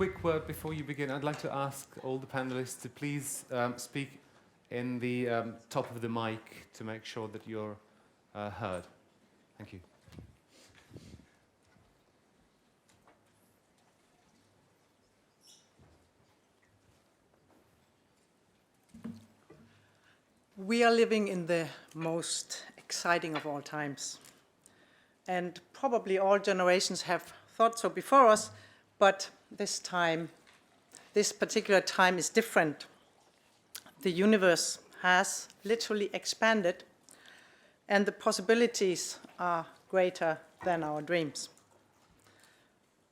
quick word before you begin. I'd like to ask all the panelists to please speak in the top of the mic to make sure that you're heard. Thank you. We are living in the most exciting of all times. And probably all generations have thought so before us, but this particular time is different. The universe has literally expanded, and the possibilities are greater than our dreams.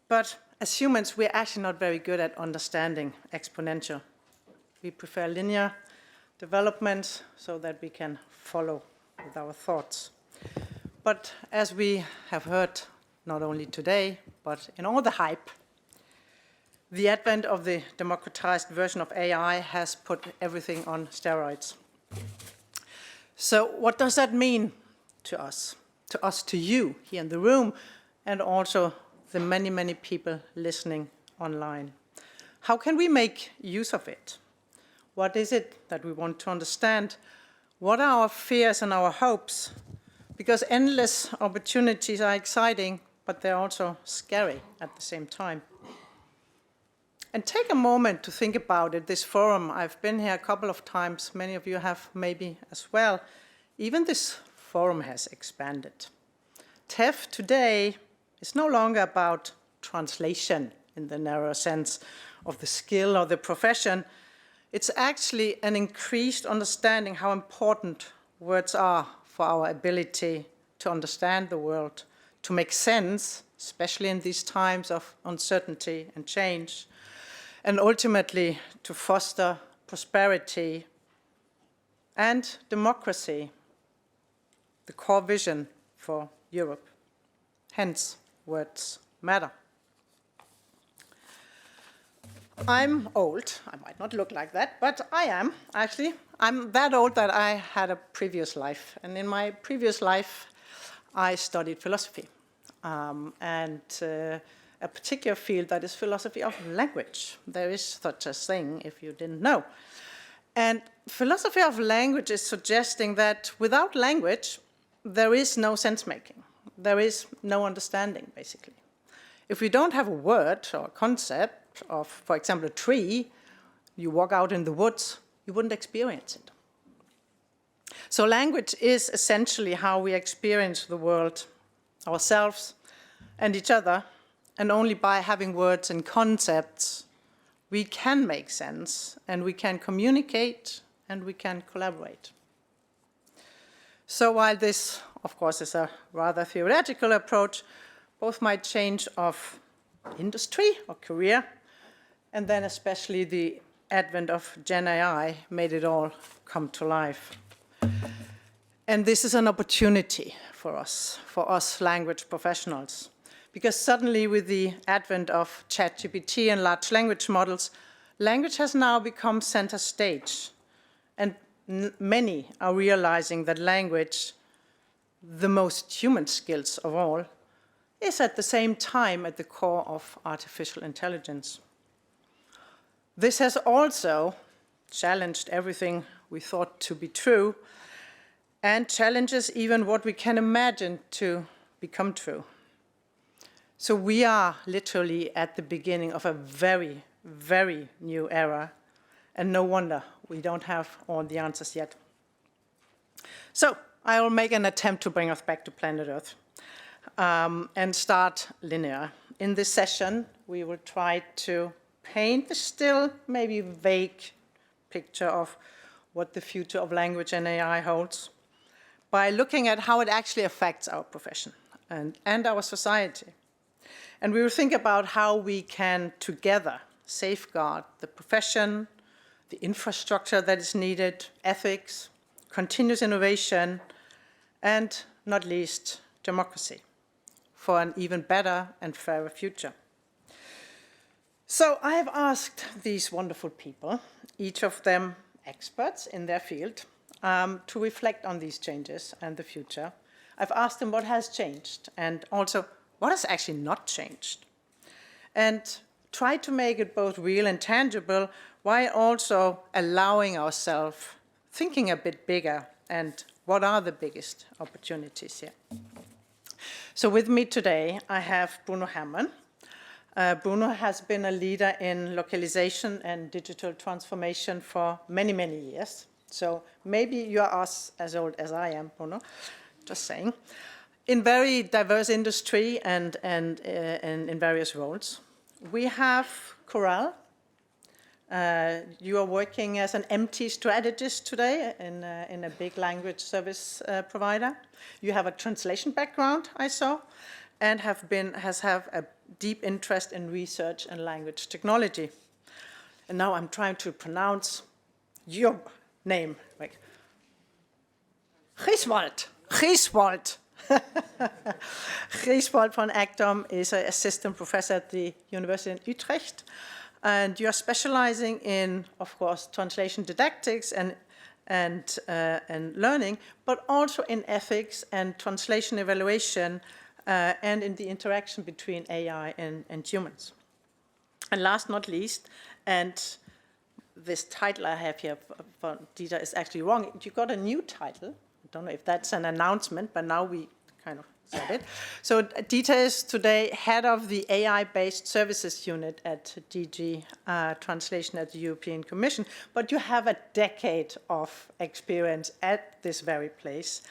But as humans, we're actually not very good at understanding exponential. We prefer linear development so that we can follow with our thoughts. But as we have heard, not only today, but in all the hype, the advent of the democratized version of AI has put everything on steroids. So what does that mean to us? To you here in the room, and also the many, many people listening online. How can we make use of it? What is it that we want to understand? What are our fears and our hopes? Because endless opportunities are exciting, but they're also scary at the same time. And take a moment to think about it. This forum, I've been here a couple of times. Many of you have maybe as well. Even this forum has expanded. TEF today is no longer about translation in the narrow sense of the skill or the profession. It's actually an increased understanding how important words are for our ability to understand the world, to make sense, especially in these times of uncertainty and change, and ultimately to foster prosperity and democracy, the core vision for Europe. Hence, words matter. I'm old. I might not look like that, but I am, actually. I'm that old that I had a previous life. And in my previous life, I studied philosophy. A particular field that is philosophy of language. There is such a thing, if you didn't know. And philosophy of language is suggesting that without language, there is no sense-making. There is no understanding, basically. If we don't have a word or a concept of, for example, a tree, you walk out in the woods, you wouldn't experience it. So language is essentially how we experience the world, ourselves and each other, and only by having words and concepts, we can make sense, and we can communicate, and we can collaborate. So while this, of course, is a rather theoretical approach, both my change of industry or career, and then especially the advent of Gen AI made it all come to life. And this is an opportunity for us language professionals. Because suddenly with the advent of ChatGPT and large language models, language has now become center stage. And many are realizing that language, the most human skills of all, is at the same time at the core of artificial intelligence. This has also challenged everything we thought to be true, and challenges even what we can imagine to become true. So we are literally at the beginning of a very, very new era, and no wonder we don't have all the answers yet. So I will make an attempt to bring us back to planet Earth and start linear. In this session, we will try to paint the still maybe vague picture of what the future of language and AI holds by looking at how it actually affects our profession and our society. And we will think about how we can together safeguard the profession, the infrastructure that is needed, ethics, continuous innovation, and not least, democracy for an even better and fairer future. So I have asked these wonderful people, each of them experts in their field, to reflect on these changes and the future. I've asked them what has changed and also what has actually not changed. And try to make it both real and tangible, while also allowing ourselves thinking a bit bigger and what are the biggest opportunities here. So with me today, I have Bruno Herrmann. Bruno has been a leader in localization and digital transformation for many, many years. So maybe you are as old as I am, Bruno, just saying. In very diverse industry and in various roles. We have Coral. You are working as an MT strategist today in a big language service provider. You have a translation background, I saw, and have a deep interest in research and language technology. And now I'm trying to pronounce your name. Like, Gieswald. Gieswald van Ekdom is an assistant professor at the University in Utrecht. And you're specializing in, of course, translation didactics and learning, but also in ethics and translation evaluation and in the interaction between AI and humans. And last not least, and this title I have here for Dieter is actually wrong. You got a new title. I don't know if that's an announcement, but now we kind of said it. So Dieter is today head of the AI-based services unit at DG Translation at the European Commission, but you have a decade of experience at this very place.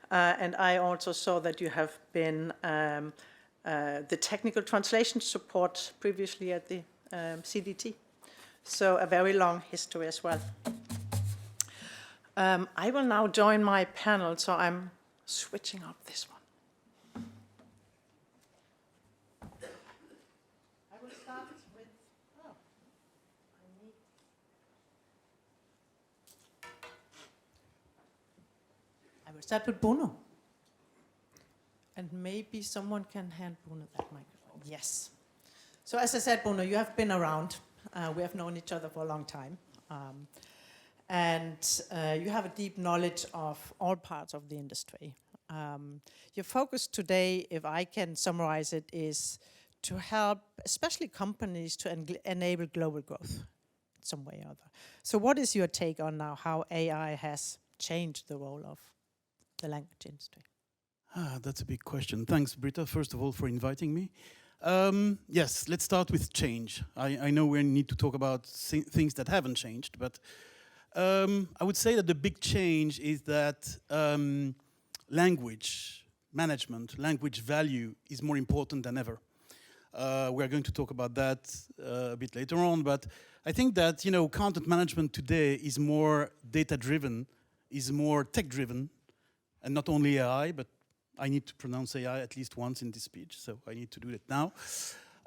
And I also saw that you have been the technical translation support previously at the CDT. So a very long history as well. I will now join my panel, so I'm switching up this one. I will start with, I will start with Bruno. And maybe someone can hand Bruno that microphone. Yes. So as I said, Bruno, you have been around. We have known each other for a long time. And you have a deep knowledge of all parts of the industry. Your focus today, if I can summarize it, is to help, especially companies, to enable global growth in some way or other. So what is your take on now how AI has changed the role of the language industry? That's a big question. Thanks, Britta, first of all, for inviting me. Yes, let's start with change. I know we need to talk about things that haven't changed, but I would say that the big change is that language management, language value is more important than ever. We're going to talk about that a bit later on, but I think that, you know, content management today is more data-driven, is more tech-driven, and not only AI, but I need to pronounce AI at least once in this speech, so I need to do it now.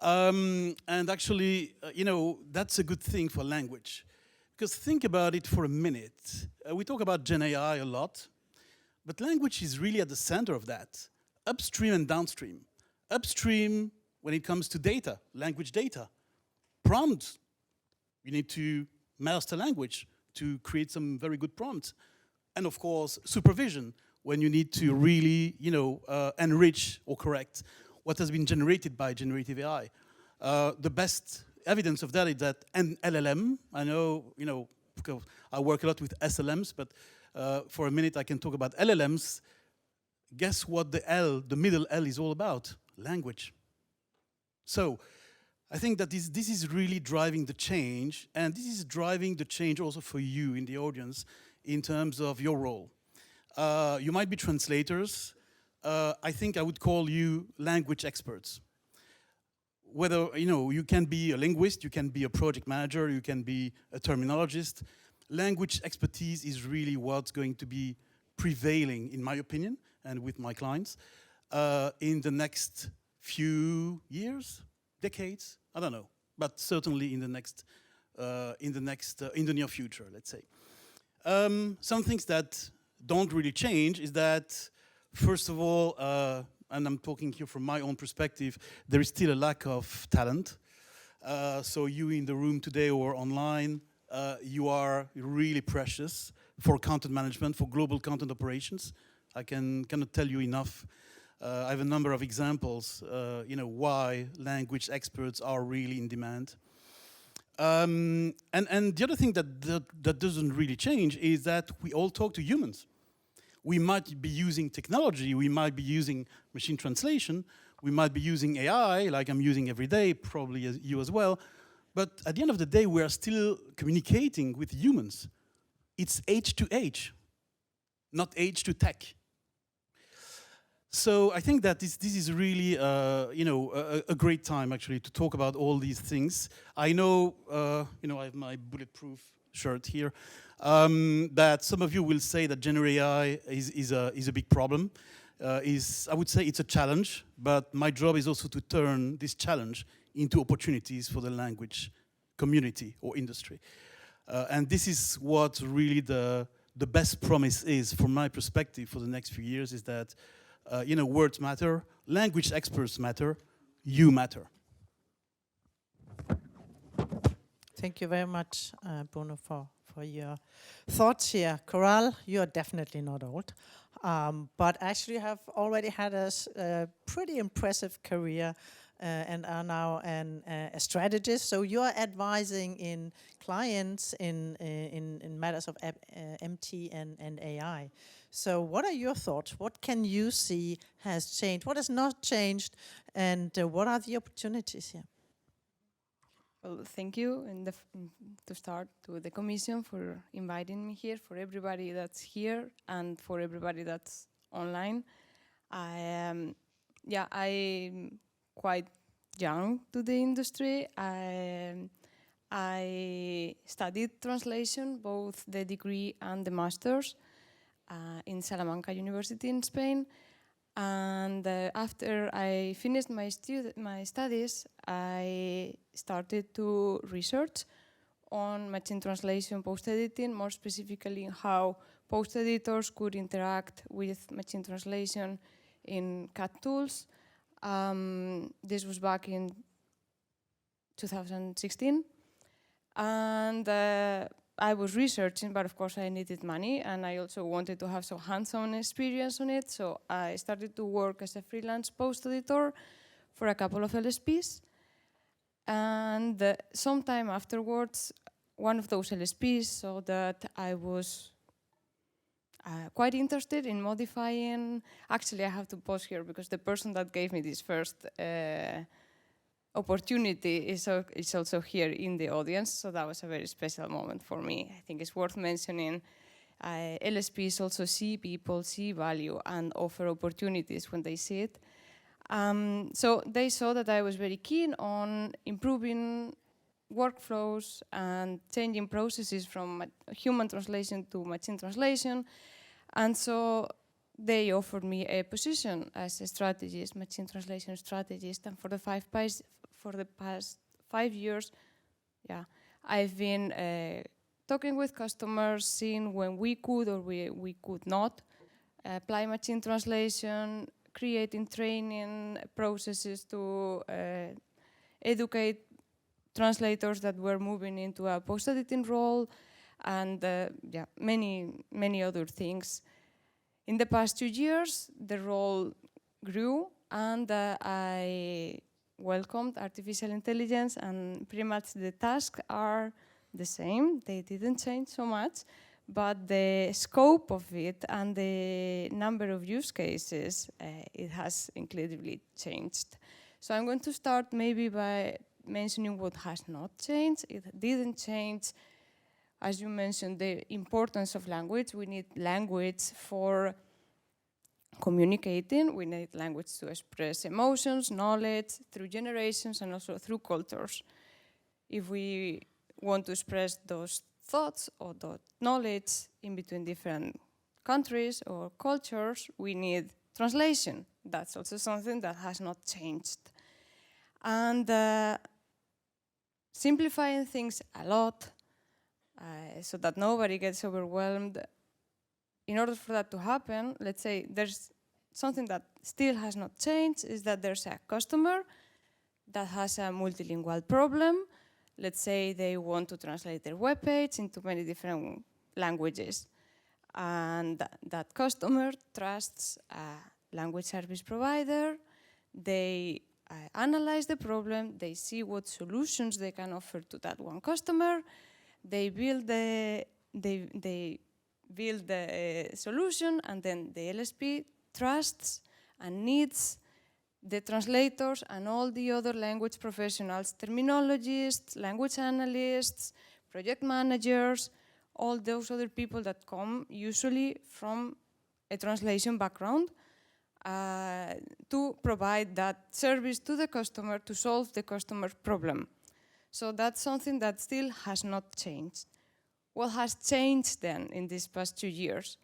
And actually, you know, that's a good thing for language. Because think about it for a minute. We talk about Gen AI a lot, but language is really at the center of that. Upstream and downstream. Upstream, when it comes to data, language data. Prompts. You need to master language to create some very good prompts. And of course, supervision, when you need to really, you know, enrich or correct what has been generated by generative AI. The best evidence of that is that an LLM, I know, you know, I work a lot with SLMs, but for a minute I can talk about LLMs. Guess what the middle L is all about? Language. So I think that this is really driving the change, and this is driving the change also for you in the audience in terms of your role. You might be translators. I think I would call you language experts. Whether, you know, you can be a linguist, you can be a project manager, you can be a terminologist. Language expertise is really what's going to be prevailing, in my opinion, and with my clients, in the next few years, decades, I don't know, but certainly in the near future, let's say. Some things that don't really change is that, first of all, and I'm talking here from my own perspective, there is still a lack of talent. So you in the room today or online, you are really precious for content management, for global content operations. I cannot tell you enough I have a number of examples, why language experts are really in demand. And the other thing that doesn't really change is that we all talk to humans. We might be using technology, we might be using machine translation, we might be using AI, like I'm using every day, probably you as well. But at the end of the day, we are still communicating with humans. It's age to age, not age to tech. So I think that this is really, a great time actually to talk about all these things. I know, I have my bulletproof shirt here, that some of you will say that generative AI is a big problem. I would say it's a challenge, but my job is also to turn this challenge into opportunities for the language community or industry. And this is what really the best promise is, from my perspective, for the next few years, is that words matter, language experts matter, you matter. Thank you very much, Bruno, for your thoughts here. Coral, you are definitely not old, but actually have already had a pretty impressive career and are now a strategist. So you are advising in clients in matters of MT and AI. So what are your thoughts? What can you see has changed? What has not changed? And what are the opportunities here? Well, thank you to start to the Commission for inviting me here, for everybody that's here and for everybody that's online. I'm quite young to the industry. I studied translation, both the degree and the master's, in Salamanca University in Spain. And after I finished my studies, I started to research on machine translation, post-editing, more specifically how post-editors could interact with machine translation in CAD tools. This was back in 2016. And I was researching, but of course I needed money, and I also wanted to have some hands-on experience on it, so I started to work as a freelance post-editor for a couple of LSPs. And sometime afterwards, one of those LSPs saw that I was quite interested in modifying. Actually, I have to pause here because the person that gave me this first opportunity is also here in the audience, so that was a very special moment for me. I think it's worth mentioning LSPs also see people, see value, and offer opportunities when they see it. So they saw that I was very keen on improving workflows and changing processes from human translation to machine translation. And so they offered me a position as a strategist, machine translation strategist. And for the past 5 years, I've been talking with customers, seeing when we could or we could not apply machine translation, creating training processes to educate translators that were moving into a post-editing role, and many other things. In the past 2 years, the role grew, and I welcomed artificial intelligence, and pretty much the tasks are the same. They didn't change so much, but the scope of it and the number of use cases, it has incredibly changed. So I'm going to start maybe by mentioning what has not changed. It didn't change, as you mentioned, the importance of language. We need language for communicating. We need language to express emotions, knowledge, through generations, and also through cultures. If we want to express those thoughts or that knowledge in between different countries or cultures, we need translation. That's also something that has not changed. And simplifying things a lot so that nobody gets overwhelmed. In order for that to happen, let's say there's something that still has not changed, is that there's a customer that has a multilingual problem. Let's say they want to translate their web page into many different languages. And that customer trusts a language service provider, they analyze the problem, they see what solutions they can offer to that one customer, they build the solution, and then the LSP trusts and needs the translators and all the other language professionals, terminologists, language analysts, project managers, all those other people that come usually from a translation background to provide that service to the customer to solve the customer problem. So that's something that still has not changed. What has changed then in these past 2 years?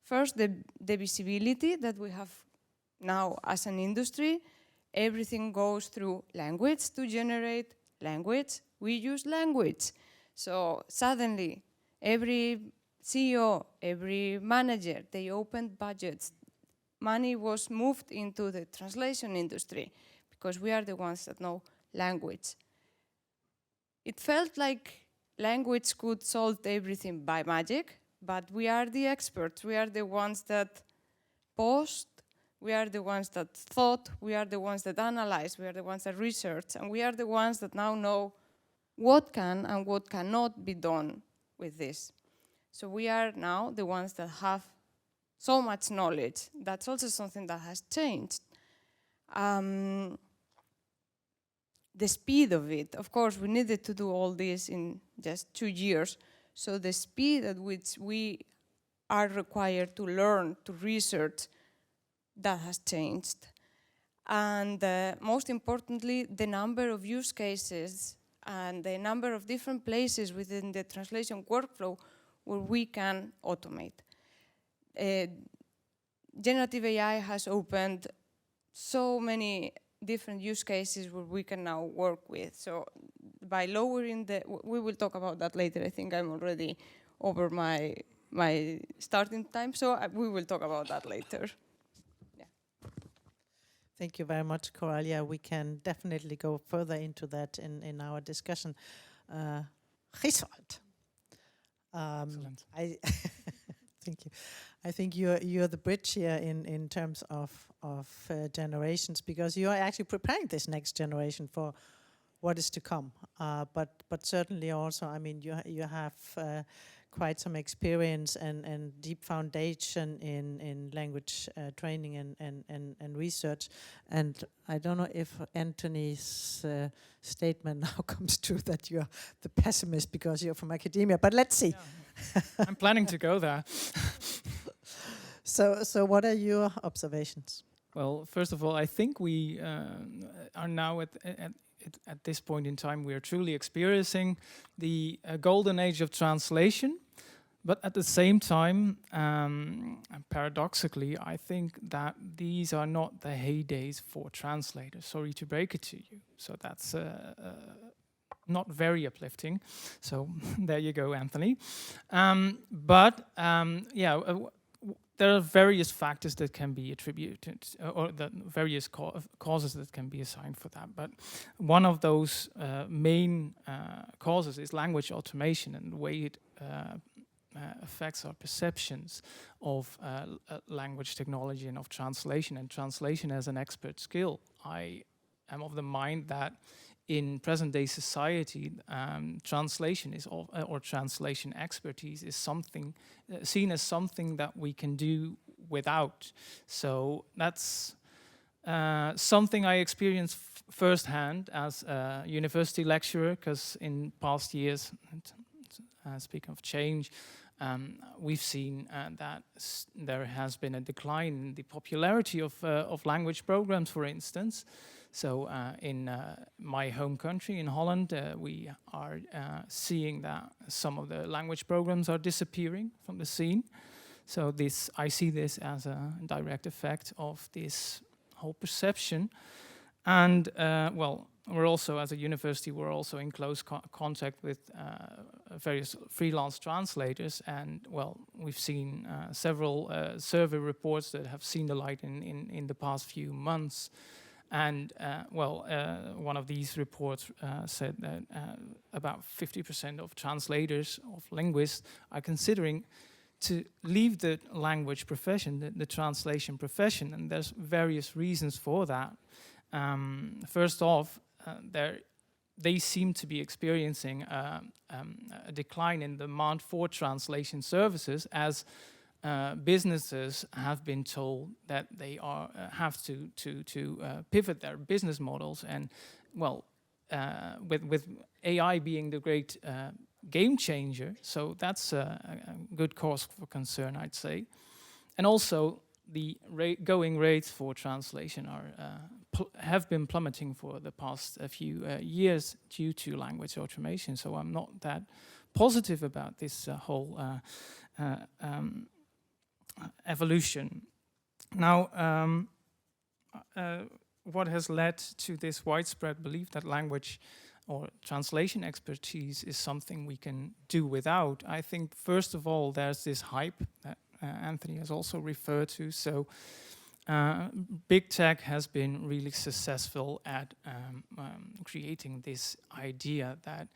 First, the visibility that we have now as an industry. Everything goes through language to generate language. We use language. So suddenly, every CEO, every manager, they opened budgets. Money was moved into the translation industry because we are the ones that know language. It felt like language could solve everything by magic, but we are the experts. We are the ones that post, we are the ones that thought, we are the ones that analyze, we are the ones that research, and we are the ones that now know what can and what cannot be done with this. So we are now the ones that have so much knowledge. That's also something that has changed. The speed of it, of course, we needed to do all this in just 2 years. So the speed at which we are required to learn, to research, that has changed. And most importantly, the number of use cases and the number of different places within the translation workflow where we can automate. Generative AI has opened so many different use cases where we can now work with. So by lowering we will talk about that later. I think I'm already over my starting time, so we will talk about that later. Yeah. Thank you very much, Coralia. We can definitely go further into that in our discussion. Giswald. Excellent. Thank you. I think you're the bridge here in terms of generations, because you are actually preparing this next generation for what is to come. But certainly also, I mean, you have quite some experience and deep foundation in language training and research. And I don't know if Anthony's statement now comes true that you're the pessimist because you're from academia, but let's see. Yeah. I'm planning to go there. So what are your observations? Well, first of all, I think we are now at this point in time, we are truly experiencing the golden age of translation. But at the same time, paradoxically, I think that these are not the heydays for translators. Sorry to break it to you. So that's not very uplifting. So there you go, Anthony. There are various factors that can be attributed, or the various causes that can be assigned for that. But one of those main causes is language automation and the way it affects our perceptions of language technology and of translation as an expert skill. I am of the mind that in present-day society, translation is or translation expertise is something seen as something that we can do without. So that's something I experienced firsthand as a university lecturer, because in past years, speaking of change, we've seen that there has been a decline in the popularity of language programs, for instance. So in my home country, in Holland, we are seeing that some of the language programs are disappearing from the scene. So I see this as a direct effect of this whole perception. And well, we're also, as a university, we're also in close contact with various freelance translators. And well, we've seen several survey reports that have seen the light in the past few months. And one of these reports said that about 50% of translators, of linguists, are considering to leave the language profession, the translation profession, and there's various reasons for that. First off, they seem to be experiencing a decline in demand for translation services as businesses have been told that they have to pivot their business models, and well, with AI being the great game changer, so that's a good cause for concern, I'd say. And also, the going rates for translation have been plummeting for the past few years due to language automation. So I'm not that positive about this whole evolution. Now, what has led to this widespread belief that language or translation expertise is something we can do without? I think, first of all, there's this hype that Anthony has also referred to. So big tech has been really successful at creating this idea that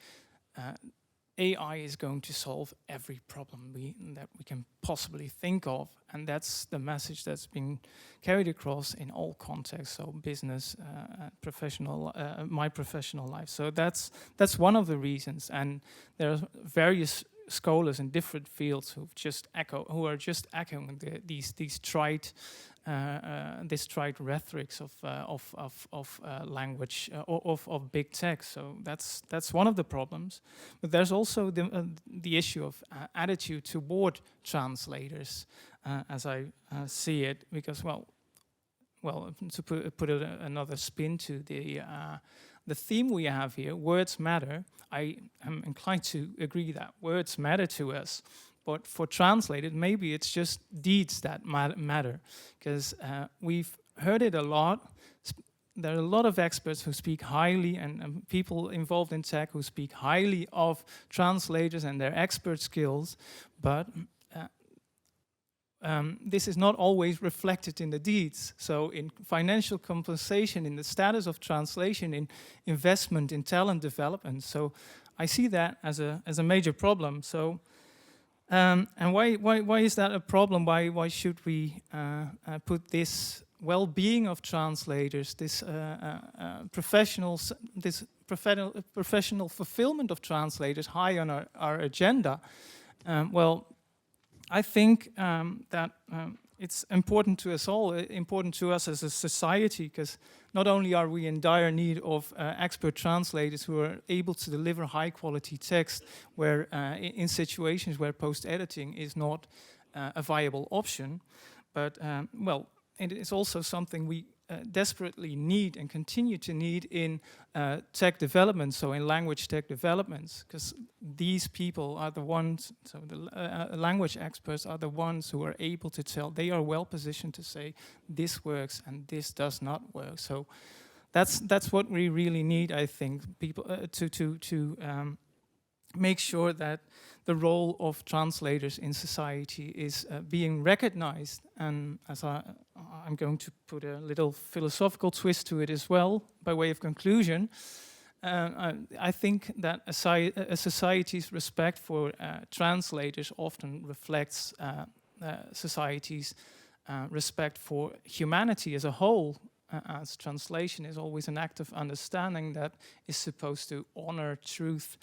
AI is going to solve every problem that we can possibly think of, and that's the message that's been carried across in all contexts, so business, professional, my professional life. So that's one of the reasons, and there are various scholars in different fields who are just echoing these trite rhetorics of language of big tech. So that's one of the problems. But there's also the issue of attitude toward translators, as I see it, because well, to put another spin to the theme we have here, words matter. I am inclined to agree that words matter to us. But for translators, maybe it's just deeds that matter, because we've heard it a lot. There are a lot of experts who speak highly, and people involved in tech who speak highly of translators and their expert skills, but this is not always reflected in the deeds. So in financial compensation, in the status of translation, in investment, in talent development. So I see that as a major problem. So. And why is that a problem? Why should we put this well-being of translators, this professional fulfillment of translators high on our agenda? Well, I think that it's important to us all, important to us as a society, because not only are we in dire need of expert translators who are able to deliver high-quality text where in situations where post-editing is not a viable option, but, well, it is also something we desperately need and continue to need in tech development, so in language tech developments, because these people are the ones, so the language experts are the ones who are able to tell, they are well positioned to say this works and this does not work. So that's what we really need, I think, people to make sure that the role of translators in society is being recognized. And as I'm going to put a little philosophical twist to it as well, by way of conclusion, I think that a society's respect for translators often reflects society's respect for humanity as a whole, as translation is always an act of understanding that is supposed to honor truth,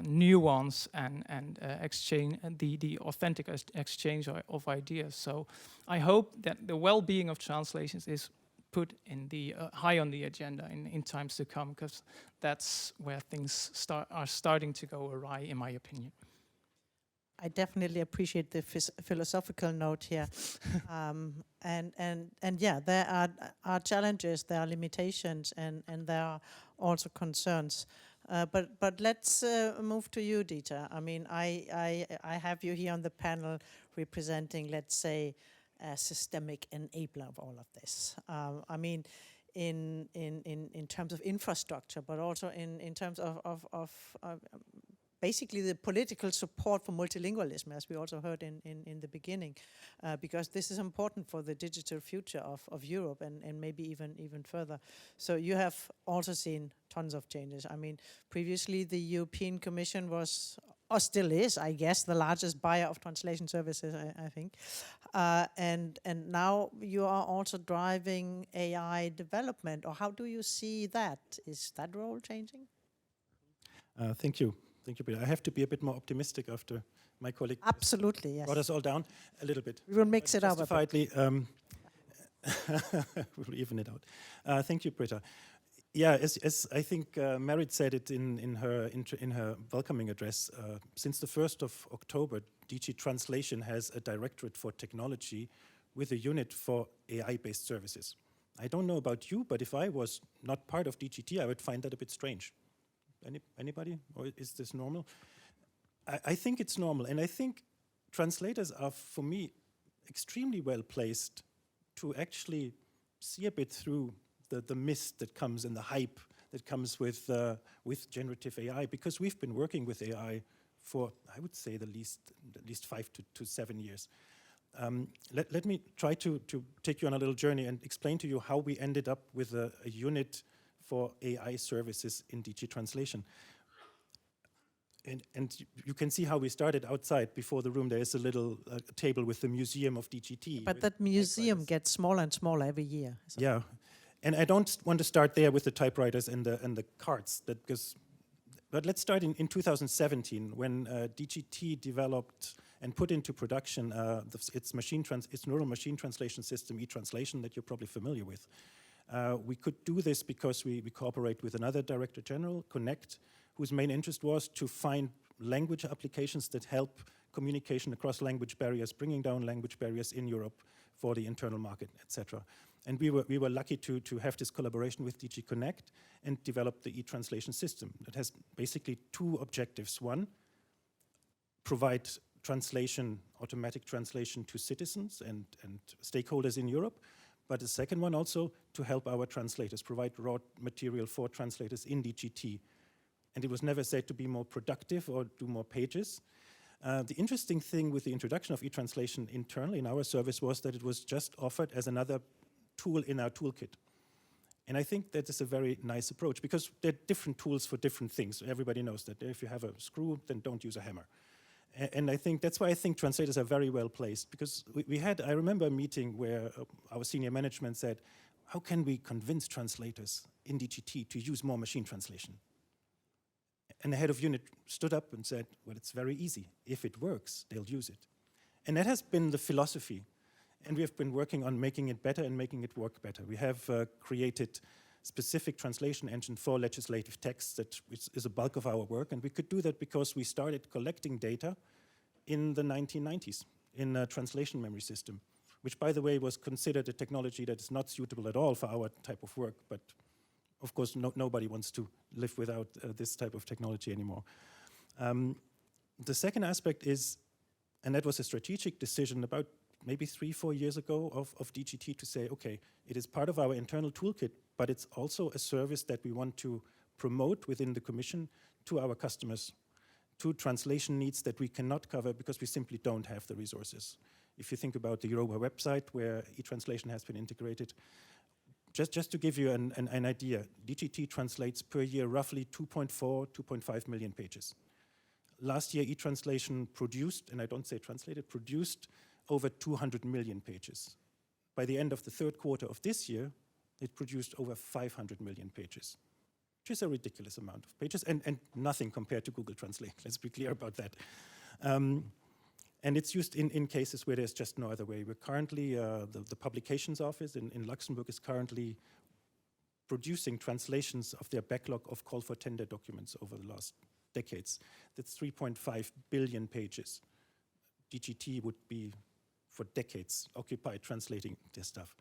nuance, and exchange, the authentic exchange of ideas. So I hope that the well-being of translations is put in the high on the agenda in times to come, because that's where things are starting to go awry, in my opinion. I definitely appreciate the philosophical note here, and yeah, there are challenges, there are limitations, and there are also concerns. But let's move to you, Dieter. I mean, I have you here on the panel representing, let's say, a systemic enabler of all of this. I mean, in terms of infrastructure, but also in terms of basically the political support for multilingualism, as we also heard in the beginning, because this is important for the digital future of Europe and maybe even further. So you have also seen tons of changes. I mean, previously the European Commission was or still is, I guess, the largest buyer of translation services, I think. And now you are also driving AI development, or how do you see that? Is that role changing? Thank you. Thank you, Peter. I have to be a bit more optimistic after my colleague Absolutely, yes. brought us all down a little bit. We will mix it up a bit. Justifiedly, we'll even it out. Thank you, Britta. Yeah, as I think Merit said it in her welcoming address, since the 1st of October, DG Translation has a directorate for technology with a unit for AI-based services. I don't know about you, but if I was not part of DGT, I would find that a bit strange. Anybody? Or is this normal? I think it's normal, and I think translators are, for me, extremely well placed to actually see a bit through the mist that comes and the hype that comes with generative AI, because we've been working with AI for, I would say, at least 5 to 7 years. Let me try to take you on a little journey and explain to you how we ended up with a unit for AI services in DG Translation. And you can see how we started outside. Before the room, there is a little table with the Museum of DGT. But that museum gets smaller and smaller every year. So. Yeah, and I don't want to start there with the typewriters and the carts, but let's start in 2017 when DGT developed and put into production its neural machine translation system, e-translation, that you're probably familiar with. We could do this because we cooperate with another Director General, Connect, whose main interest was to find language applications that help communication across language barriers, bringing down language barriers in Europe for the internal market, etc. And we were lucky to have this collaboration with DG Connect and develop the e-translation system. It has basically 2 objectives. One, provide translation, automatic translation to citizens and stakeholders in Europe. But the second one also to help our translators, provide raw material for translators in DGT. And it was never said to be more productive or do more pages. The interesting thing with the introduction of e-translation internally in our service was that it was just offered as another tool in our toolkit. And I think that is a very nice approach, because there are different tools for different things. Everybody knows that. If you have a screw, then don't use a hammer. And I think that's why I think translators are very well placed, because I remember a meeting where our senior management said, how can we convince translators in DGT to use more machine translation? And the head of unit stood up and said, well, it's very easy. If it works, they'll use it. And that has been the philosophy. And we have been working on making it better and making it work better. We have created specific translation engine for legislative texts that is a bulk of our work. And we could do that because we started collecting data in the 1990s in a translation memory system, which, by the way, was considered a technology that is not suitable at all for our type of work. But of course, nobody wants to live without this type of technology anymore. The second aspect is, and that was a strategic decision about maybe 3-4 years ago of DGT to say, okay, it is part of our internal toolkit, but it's also a service that we want to promote within the Commission to our customers, to translation needs that we cannot cover because we simply don't have the resources. If you think about the Europa website where e-translation has been integrated, just to give you an idea, DGT translates per year roughly 2.5 million pages. Last year, e-translation produced, and I don't say translated, produced over 200 million pages. By the end of the 3rd quarter of this year, it produced over 500 million pages, which is a ridiculous amount of pages and nothing compared to Google Translate. Let's be clear about that. And it's used in cases where there's just no other way. We're currently, the publications office in Luxembourg is currently producing translations of their backlog of call for tender documents over the last decades. That's 3.5 billion pages. DGT would be, for decades, occupied translating this stuff.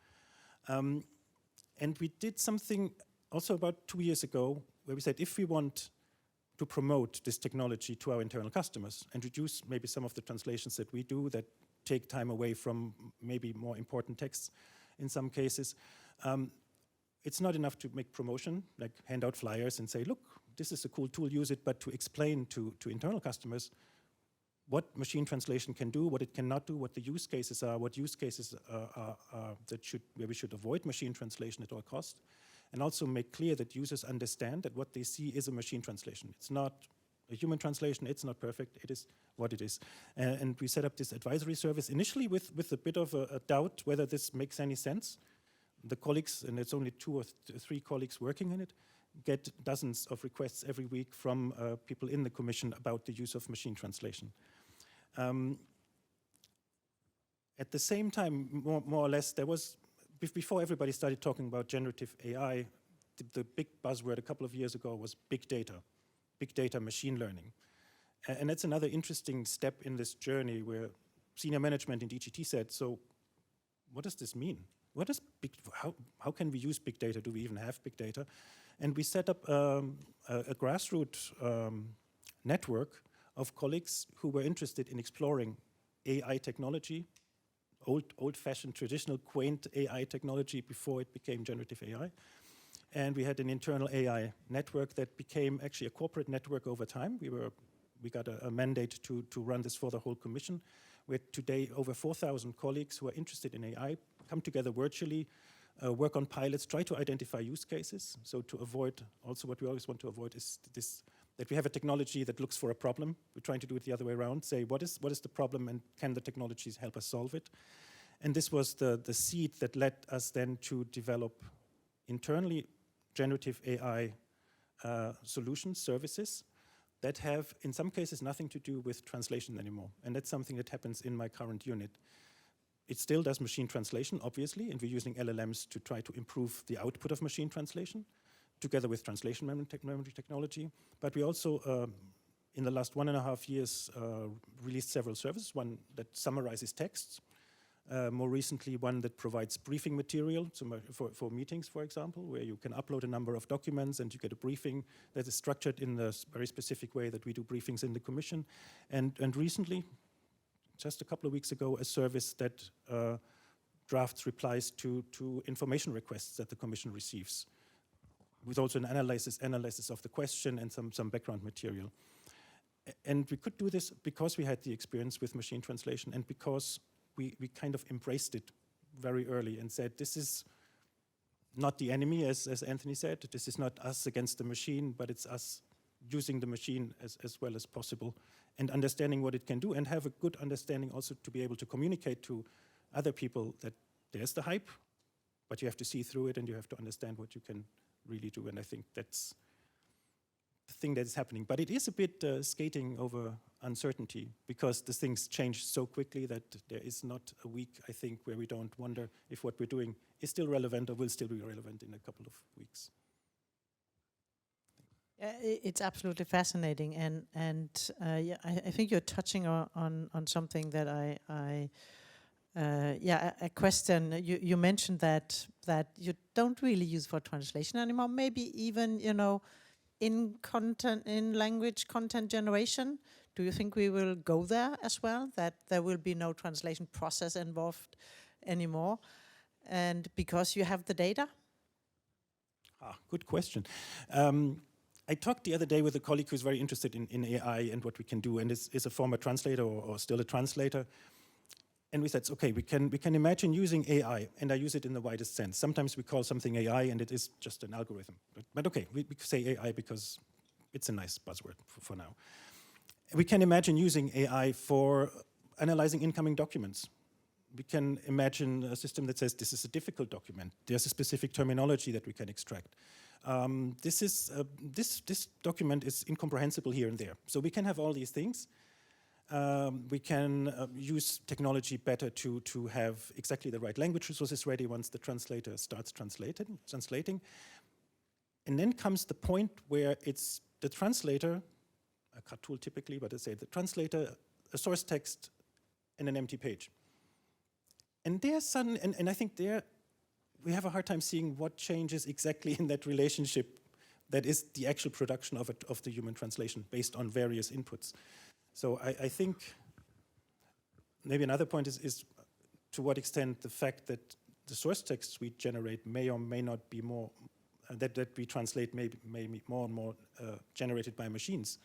And we did something also about 2 years ago where we said, if we want to promote this technology to our internal customers and reduce maybe some of the translations that we do that take time away from maybe more important texts in some cases, it's not enough to make promotion, like hand out flyers and say, look, this is a cool tool, use it, but to explain to internal customers what machine translation can do, what it cannot do, what the use cases are, what use cases are where we should avoid machine translation at all costs, and also make clear that users understand that what they see is a machine translation. It's not a human translation. It's not perfect. It is what it is. And we set up this advisory service initially with a bit of a doubt whether this makes any sense. The colleagues, and it's only 2 or 3 colleagues working in it, get dozens of requests every week from people in the Commission about the use of machine translation. At the same time, more or less, there was, before everybody started talking about generative AI, the big buzzword a couple of years ago was big data machine learning. And that's another interesting step in this journey where senior management in DGT said, so what does this mean? What is how can we use big data? Do we even have big data? And we set up a grassroots network of colleagues who were interested in exploring AI technology, old-fashioned, traditional, quaint AI technology before it became generative AI. And we had an internal AI network that became actually a corporate network over time. We got a mandate to run this for the whole Commission. We're today over 4,000 colleagues who are interested in AI, come together virtually, work on pilots, try to identify use cases. So to avoid, also what we always want to avoid is this, that we have a technology that looks for a problem. We're trying to do it the other way around, say what is the problem and can the technologies help us solve it? And this was the seed that led us then to develop internally generative AI solutions, services, that have, in some cases, nothing to do with translation anymore. And that's something that happens in my current unit. It still does machine translation, obviously, and we're using LLMs to try to improve the output of machine translation, together with translation memory technology. But we also, in the last 1.5 years, released several services, one that summarizes texts, more recently one that provides briefing material for meetings, for example, where you can upload a number of documents and you get a briefing that is structured in a very specific way that we do briefings in the Commission. And recently, just a couple of weeks ago, a service that drafts replies to information requests that the Commission receives, with also an analysis of the question and some background material. And we could do this because we had the experience with machine translation and because we kind of embraced it very early and said, this is not the enemy, as Anthony said. This is not us against the machine, but it's us using the machine as well as possible and understanding what it can do and have a good understanding also to be able to communicate to other people that there's the hype, but you have to see through it and you have to understand what you can really do. And I think that's the thing that is happening. But it is a bit skating over uncertainty because the things change so quickly that there is not a week, I think, where we don't wonder if what we're doing is still relevant or will still be relevant in a couple of weeks. It's absolutely fascinating, and yeah, I think you're touching on something that a question. You mentioned that you don't really use for translation anymore. Maybe even in language content generation. Do you think we will go there as well? That there will be no translation process involved anymore, and because you have the data? Good question. I talked the other day with a colleague who's very interested in AI and what we can do, and is a former translator or still a translator. And we said, okay, we can imagine using AI, and I use it in the widest sense. Sometimes we call something AI, and it is just an algorithm. But okay, we say AI because it's a nice buzzword for now. We can imagine using AI for analyzing incoming documents. We can imagine a system that says this is a difficult document. There's a specific terminology that we can extract. This document is incomprehensible here and there. So we can have all these things. We can use technology better to have exactly the right language resources ready once the translator starts translating. And then comes the point where it's the translator, a CAT tool typically, but I say the translator, a source text, and an empty page. And and I think there we have a hard time seeing what changes exactly in that relationship that is the actual production of the human translation based on various inputs. So I think maybe another point is to what extent the fact that the source texts we generate may or may not be more, that we translate may be more and more generated by machines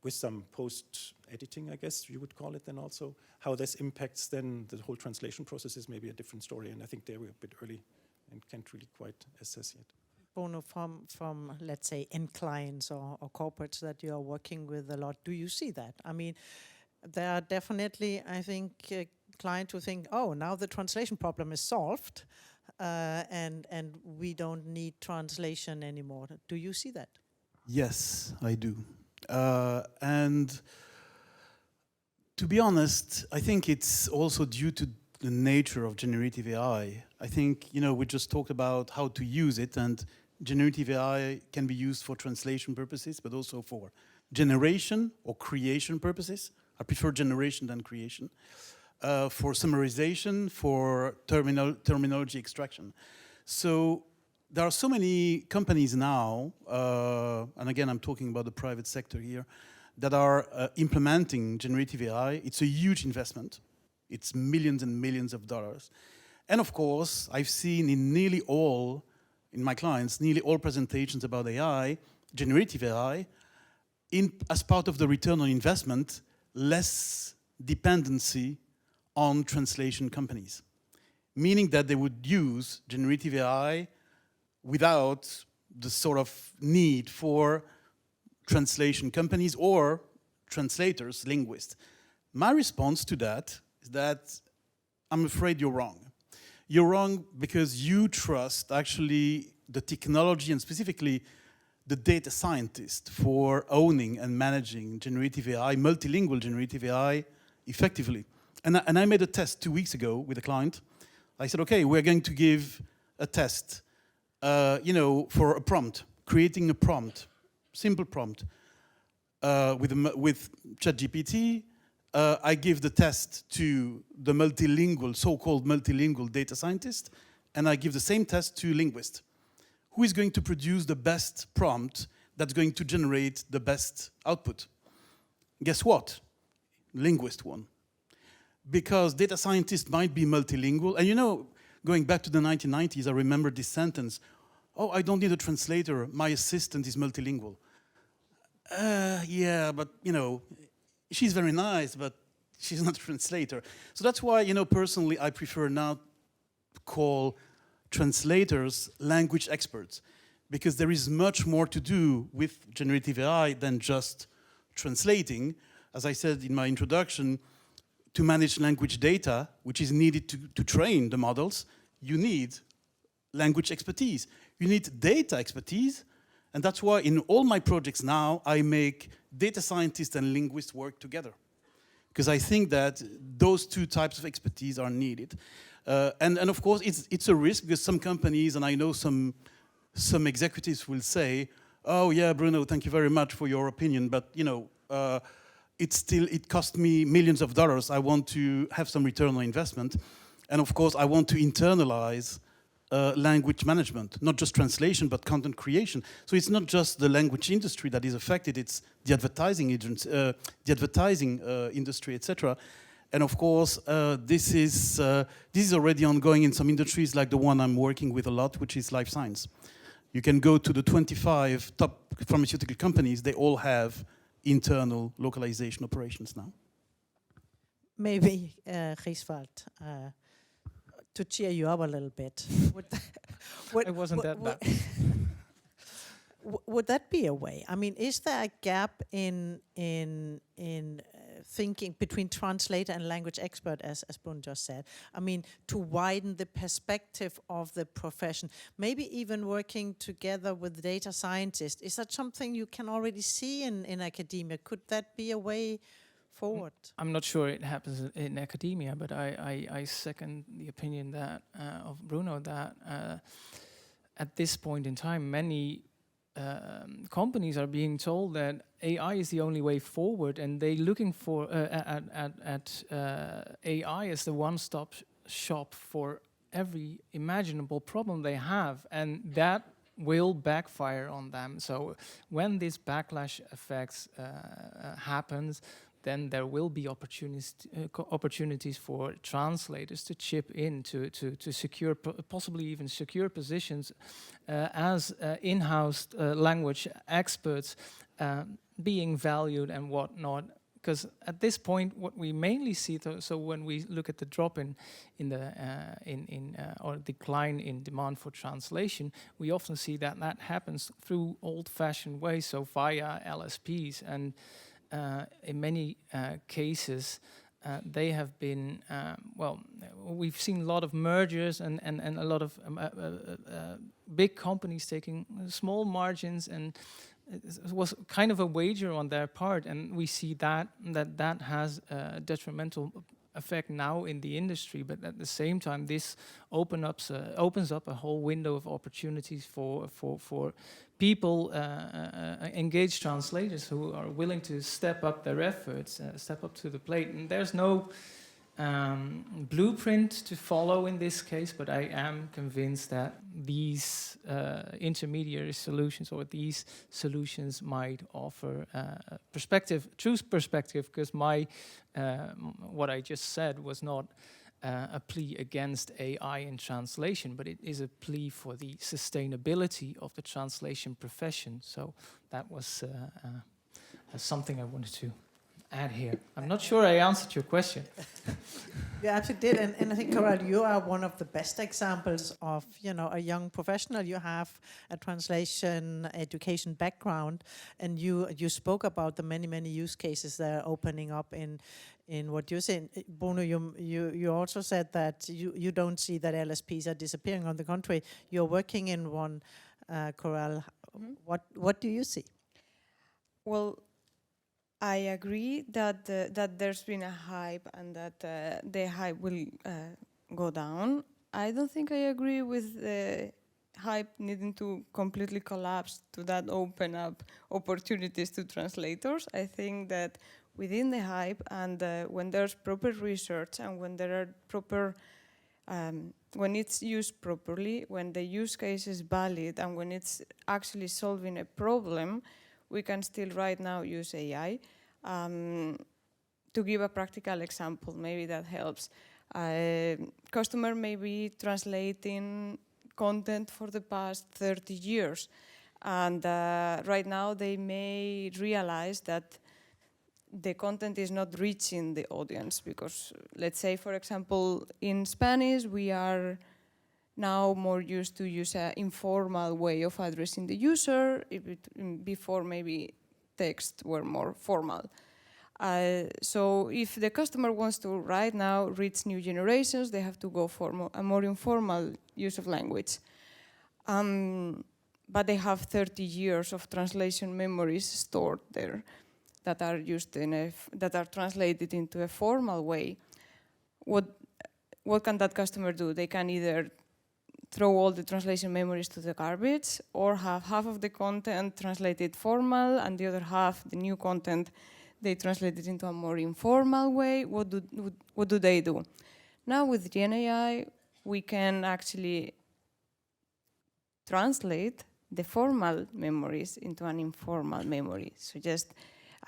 with some post-editing, I guess you would call it then also. How this impacts then the whole translation process is maybe a different story, and I think there we're a bit early and can't really quite assess yet. Bruno, from let's say end clients or corporates that you are working with a lot, do you see that? I mean, there are definitely, I think, clients who think, oh, now the translation problem is solved, and we don't need translation anymore. Do you see that? Yes, I do. And to be honest, I think it's also due to the nature of generative AI. I think, we just talked about how to use it, and generative AI can be used for translation purposes, but also for generation or creation purposes. I prefer generation than creation. For summarization, for terminology extraction. So there are so many companies now, and again, I'm talking about the private sector here, that are implementing generative AI. It's a huge investment. It's millions and millions of dollars. And of course, I've seen in my clients, nearly all presentations about AI, generative AI, as part of the return on investment, less dependency on translation companies. Meaning that they would use generative AI without the sort of need for translation companies or translators, linguists. My response to that is that I'm afraid you're wrong. You're wrong because you trust actually the technology and specifically the data scientist for owning and managing generative AI, multilingual generative AI effectively. And I made a test 2 weeks ago with a client. I said, okay, we're going to give a test, for a prompt, creating a prompt, simple prompt, with ChatGPT. I give the test to the so-called multilingual data scientist, and I give the same test to linguist. Who is going to produce the best prompt that's going to generate the best output? Guess what? Linguist won. Because data scientists might be multilingual. And going back to the 1990s, I remember this sentence, oh, I don't need a translator, my assistant is multilingual. Yeah, but, she's very nice, but she's not a translator. So that's why, personally, I prefer now to call translators language experts, because there is much more to do with generative AI than just translating. As I said in my introduction, to manage language data, which is needed to train the models, you need language expertise. You need data expertise, and that's why in all my projects now, I make data scientists and linguists work together. Because I think that those two types of expertise are needed. And of course, it's a risk, because some companies, and I know some executives will say, oh yeah, Bruno, thank you very much for your opinion, but it cost me millions of dollars. I want to have some return on investment. And of course, I want to internalize language management, not just translation, but content creation. So it's not just the language industry that is affected, it's the advertising industry, etc. And of course, this is already ongoing in some industries, like the one I'm working with a lot, which is life science. You can go to the 25 top pharmaceutical companies, they all have internal localization operations now. Maybe, Gisvald, to cheer you up a little bit. It wasn't that bad. Would that be a way? I mean, is there a gap in thinking between translator and language expert, as Bruno just said? I mean, to widen the perspective of the profession, maybe even working together with data scientists. Is that something you can already see in academia? Could that be a way forward? I'm not sure it happens in academia, but I second the opinion that of Bruno that at this point in time, many companies are being told that AI is the only way forward, and they're looking for at AI as the one-stop shop for every imaginable problem they have, and that will backfire on them. So when this backlash effects happens, then there will be opportunities for translators to chip in to secure, possibly even secure positions as in-house language experts, being valued and whatnot, because at this point, what we mainly see, so when we look at the drop in the or decline in demand for translation, we often see that that happens through old-fashioned ways, so via LSPs, and in many cases. They have been, well, we've seen a lot of mergers and a lot of big companies taking small margins, and it was kind of a wager on their part, and we see that has a detrimental effect now in the industry. But at the same time, this opens up a whole window of opportunities for people, engaged translators who are willing to step up their efforts, step up to the plate. And there's no blueprint to follow in this case, but I am convinced that these intermediary solutions or these solutions might offer perspective, true perspective, because my what I just said was not a plea against AI in translation, but it is a plea for the sustainability of the translation profession. So that was something I wanted to add here. I'm not sure I answered your question. You absolutely did, and I think, Coral, you are one of the best examples of, you know, a young professional. You have a translation education background, and you spoke about the many use cases that are opening up in what you're saying. Bruno, you also said that you don't see that LSPs are disappearing. On the contrary, you're working in one, Coral. What do you see? Well, I agree that that there's been a hype and that the hype will go down. I don't think I agree with the hype needing to completely collapse to that open up opportunities to translators. I think that within the hype and when there's proper research and when there are proper, when it's used properly, when the use case is valid and when it's actually solving a problem, we can still right now use AI. To give a practical example, maybe that helps. Customer may be translating content for the past 30 years. And right now they may realize that the content is not reaching the audience because, let's say, for example, in Spanish, we are now more used to use an informal way of addressing the user. Before, maybe texts were more formal. So if the customer wants to right now reach new generations, they have to go for a more informal use of language. But they have 30 years of translation memories stored there that are used that are translated into a formal way. What can that customer do? They can either throw all the translation memories to the garbage or have half of the content translated formal and the other half, the new content, they translate it into a more informal way. What do they do? Now with GenAI, we can actually translate the formal memories into an informal memory. So just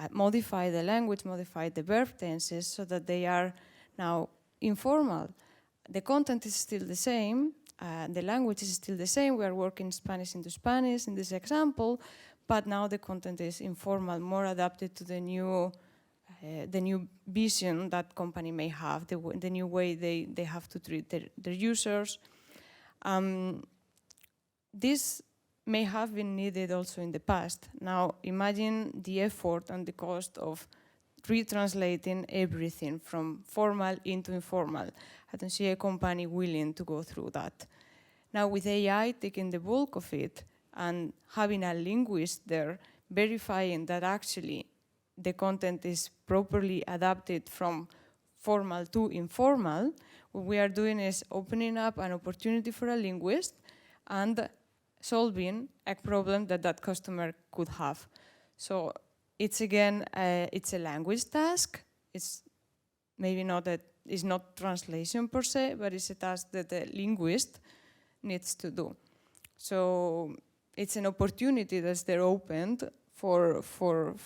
modify the language, modify the verb tenses so that they are now informal. The content is still the same, the language is still the same. We are working Spanish into Spanish in this example, but now the content is informal, more adapted to the new vision that company may have, the new way they have to treat their users. This may have been needed also in the past. Now imagine the effort and the cost of retranslating everything from formal into informal. I don't see a company willing to go through that. Now with AI taking the bulk of it and having a linguist there verifying that actually the content is properly adapted from formal to informal, what we are doing is opening up an opportunity for a linguist and solving a problem that customer could have. So it's again, it's a language task. It's maybe not it's not translation per se, but it's a task that the linguist needs to do. So it's an opportunity that's there opened for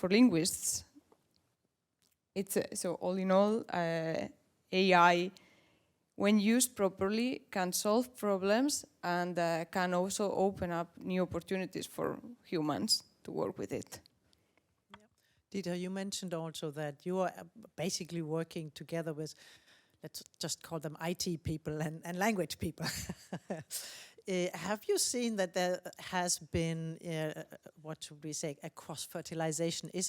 linguists. So all in all, AI, when used properly, can solve problems and can also open up new opportunities for humans to work with it. Dieter, you mentioned also that you are basically working together with, let's just call them IT people and language people. Have you seen that there has been, what should we say, a cross-fertilization? Is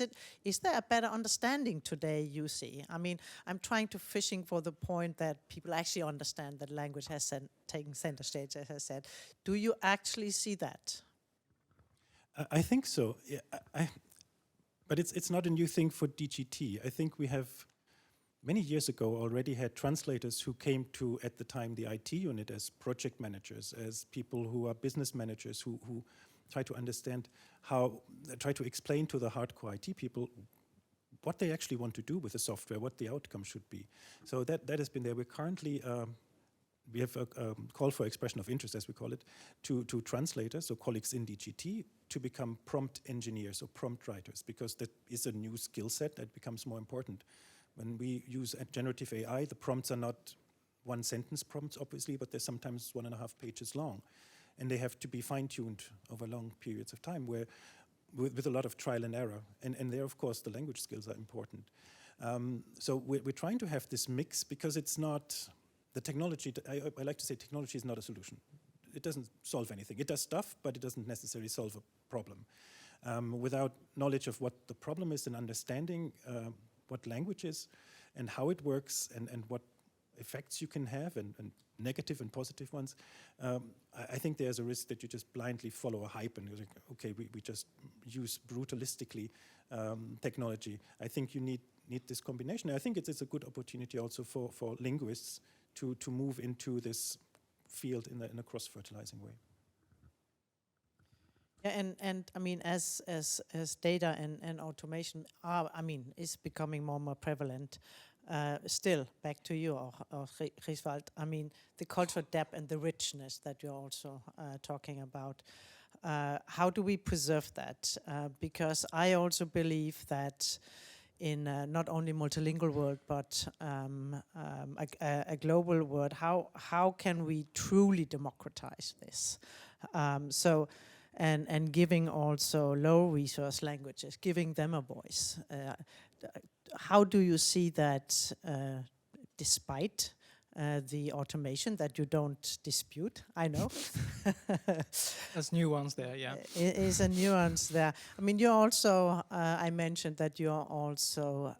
there a better understanding today, you see? I mean, I'm trying to fishing for the point that people actually understand that language has taken center stage, as I said. Do you actually see that? I think so. Yeah, but it's not a new thing for DGT. I think we have many years ago already had translators who came to, at the time, the IT unit as project managers, as people who are business managers who try to understand try to explain to the hardcore IT people what they actually want to do with the software, what the outcome should be. So that has been there. We're currently, we have a call for expression of interest, as we call it, to translators, so colleagues in DGT, to become prompt engineers or prompt writers, because that is a new skill set that becomes more important. When we use generative AI, the prompts are not one sentence prompts, obviously, but they're sometimes 1.5 pages long. And they have to be fine-tuned over long periods of time with a lot of trial and error. And there, of course, the language skills are important. So we're trying to have this mix, because it's not the technology. I like to say technology is not a solution. It doesn't solve anything. It does stuff, but it doesn't necessarily solve a problem. Without knowledge of what the problem is and understanding what language is and how it works and what effects you can have and negative and positive ones, I think there's a risk that you just blindly follow a hype and you're like, okay, we just use brutalistically technology. I think you need this combination. I think it's a good opportunity also for linguists to move into this field in a cross-fertilizing way. Yeah, and I mean, as data and automation are, I mean, is becoming more and more prevalent. Still, back to you, or Griswald. I mean, the cultural depth and the richness that you're also talking about. How do we preserve that? Because I also believe that in not only multilingual world, but a global world, how can we truly democratize this? And giving also low resource languages, giving them a voice. How do you see that despite the automation that you don't dispute? I know. There's nuance there, yeah. Is a nuance there. I mean, you're also, I mentioned that you're also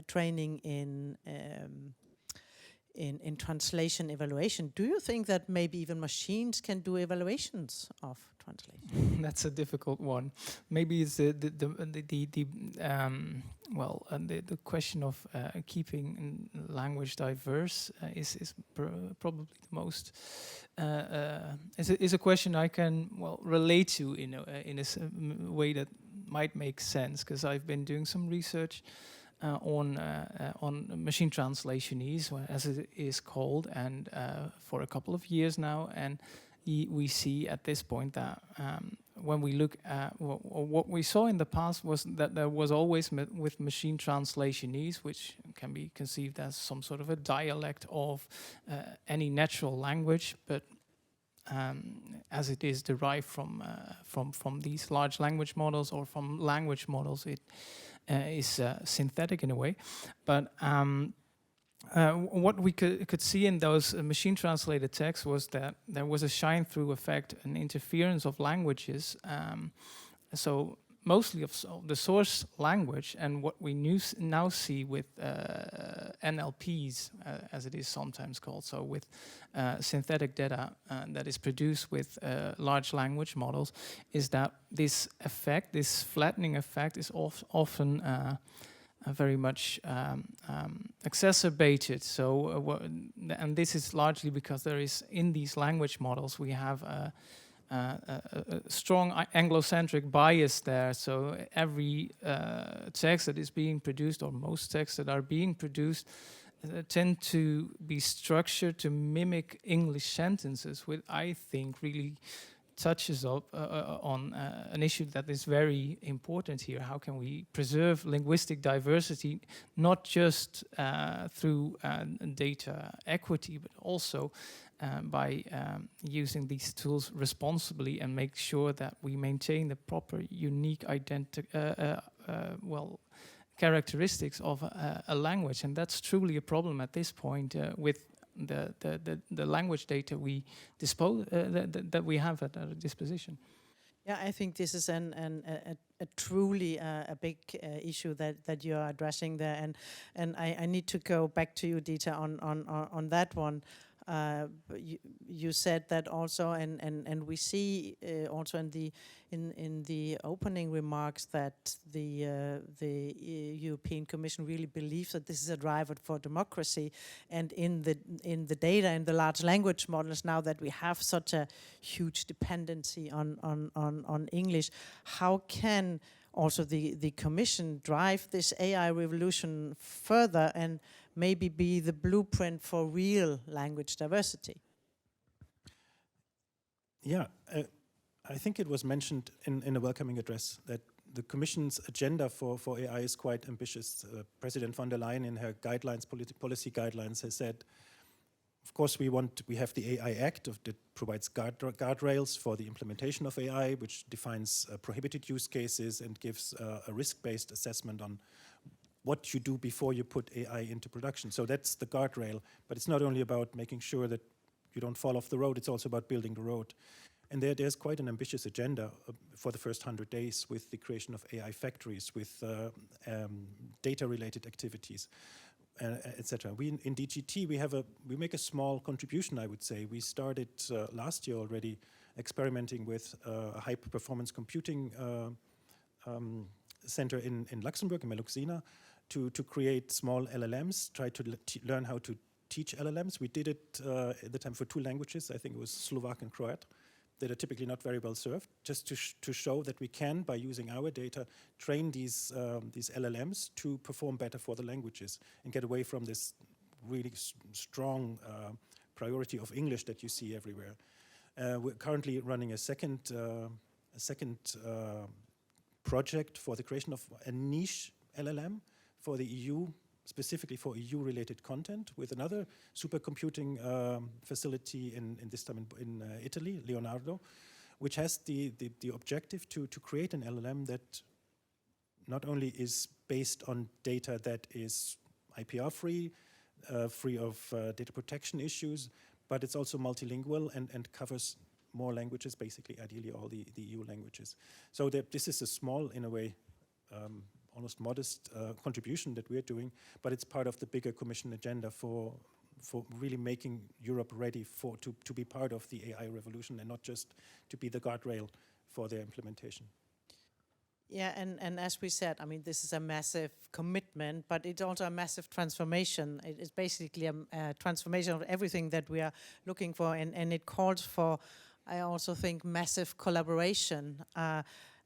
training in translation evaluation. Do you think that maybe even machines can do evaluations of translation? That's a difficult one. Maybe it's the question of keeping language diverse is probably the most is a question I can relate to in a way that might make sense, because I've been doing some research on machine translationese, as it is called, and for a couple of years now, and we see at this point that when we look at what we saw in the past was that there was always with machine translationese, which can be conceived as some sort of a dialect of any natural language, but as it is derived from these large language models or from language models, it is synthetic in a way. But what we could see in those machine translated texts was that there was a shine through effect, an interference of languages. So mostly of the source language, and what we now see with NLPs, as it is sometimes called, so with synthetic data that is produced with large language models, is that this effect, this flattening effect, is often very much exacerbated. So, and this is largely because there is, in these language models, we have a strong Anglocentric bias there. So every text that is being produced, or most texts that are being produced, tend to be structured to mimic English sentences, which I think really touches up on an issue that is very important here. How can we preserve linguistic diversity, not just through data equity, but also by using these tools responsibly, and make sure that we maintain the proper unique well, characteristics of a language, and that's truly a problem at this point with the language data we dispose that we have at our disposition. Yeah, I think this is a truly a big issue that you are addressing there, and I need to go back to you, Dieter, on that one. You said that also, and we see also in the opening remarks that the European Commission really believes that this is a driver for democracy, and in the data in the large language models, now that we have such a huge dependency on English, how can also the Commission drive this AI revolution further and maybe be the blueprint for real language diversity? Yeah, I think it was mentioned in a welcoming address that the Commission's agenda for AI is quite ambitious. President von der Leyen in her guidelines, policy guidelines, has said, of course, we have the AI Act that provides guardrails for the implementation of AI, which defines prohibited use cases and gives a risk-based assessment on what you do before you put AI into production. So that's the guardrail, but it's not only about making sure that you don't fall off the road, it's also about building the road. And there's quite an ambitious agenda for the first 100 days with the creation of AI factories, with data-related activities, etc. We in DGT, we make a small contribution, I would say. We started last year already experimenting with a high-performance computing center in Luxembourg, in Meluxina, to create small LLMs, try to learn how to teach LLMs. We did it at the time for 2 languages. I think it was Slovak and Croat, that are typically not very well served, just to show that we can, by using our data, train these LLMs to perform better for the languages and get away from this really strong priority of English that you see everywhere. We're currently running a second project for the creation of a niche LLM for the EU, specifically for EU-related content, with another supercomputing facility in this time in Italy, Leonardo, which has the objective to create an LLM that not only is based on data that is IPR-free, free of data protection issues, but it's also multilingual and covers more languages, basically, ideally all the EU languages. So this is a small, in a way, almost modest contribution that we're doing, but it's part of the bigger Commission agenda for really making Europe ready to be part of the AI revolution and not just to be the guardrail for their implementation. Yeah, and as we said, I mean, this is a massive commitment, but it's also a massive transformation. It is basically a transformation of everything that we are looking for, and it calls for, I also think, massive collaboration.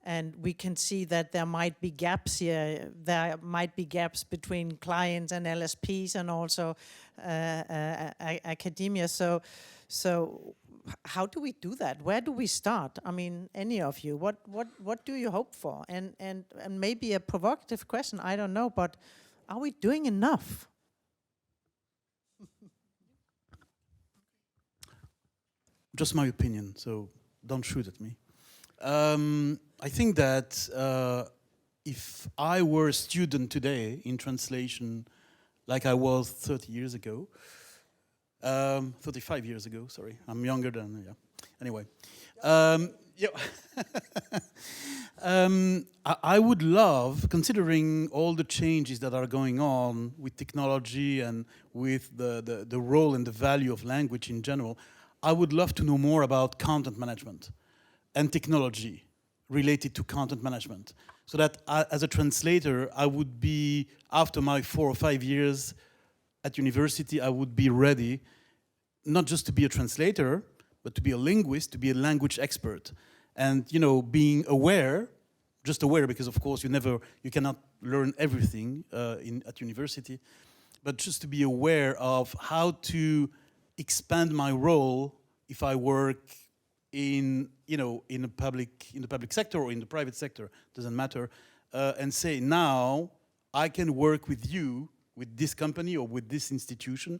And we can see that there might be gaps here. There might be gaps between clients and LSPs and also academia. So how do we do that? Where do we start? I mean, any of you, what do you hope for? And maybe a provocative question, I don't know, but are we doing enough? Just my opinion, so don't shoot at me. I think that if I were a student today in translation, like I was 30 years ago, 35 years ago, sorry, I'm younger than, yeah. Anyway, yeah. I would love, considering all the changes that are going on with technology and with the role and the value of language in general, I would love to know more about content management and technology related to content management. So that as a translator, I would be, after my 4 or 5 years at university, I would be ready, not just to be a translator, but to be a linguist, to be a language expert. And, you know, being aware, just aware, because of course you cannot learn everything at university, but just to be aware of how to expand my role if I work in the public sector or in the private sector, doesn't matter, and say, now I can work with you, with this company or with this institution,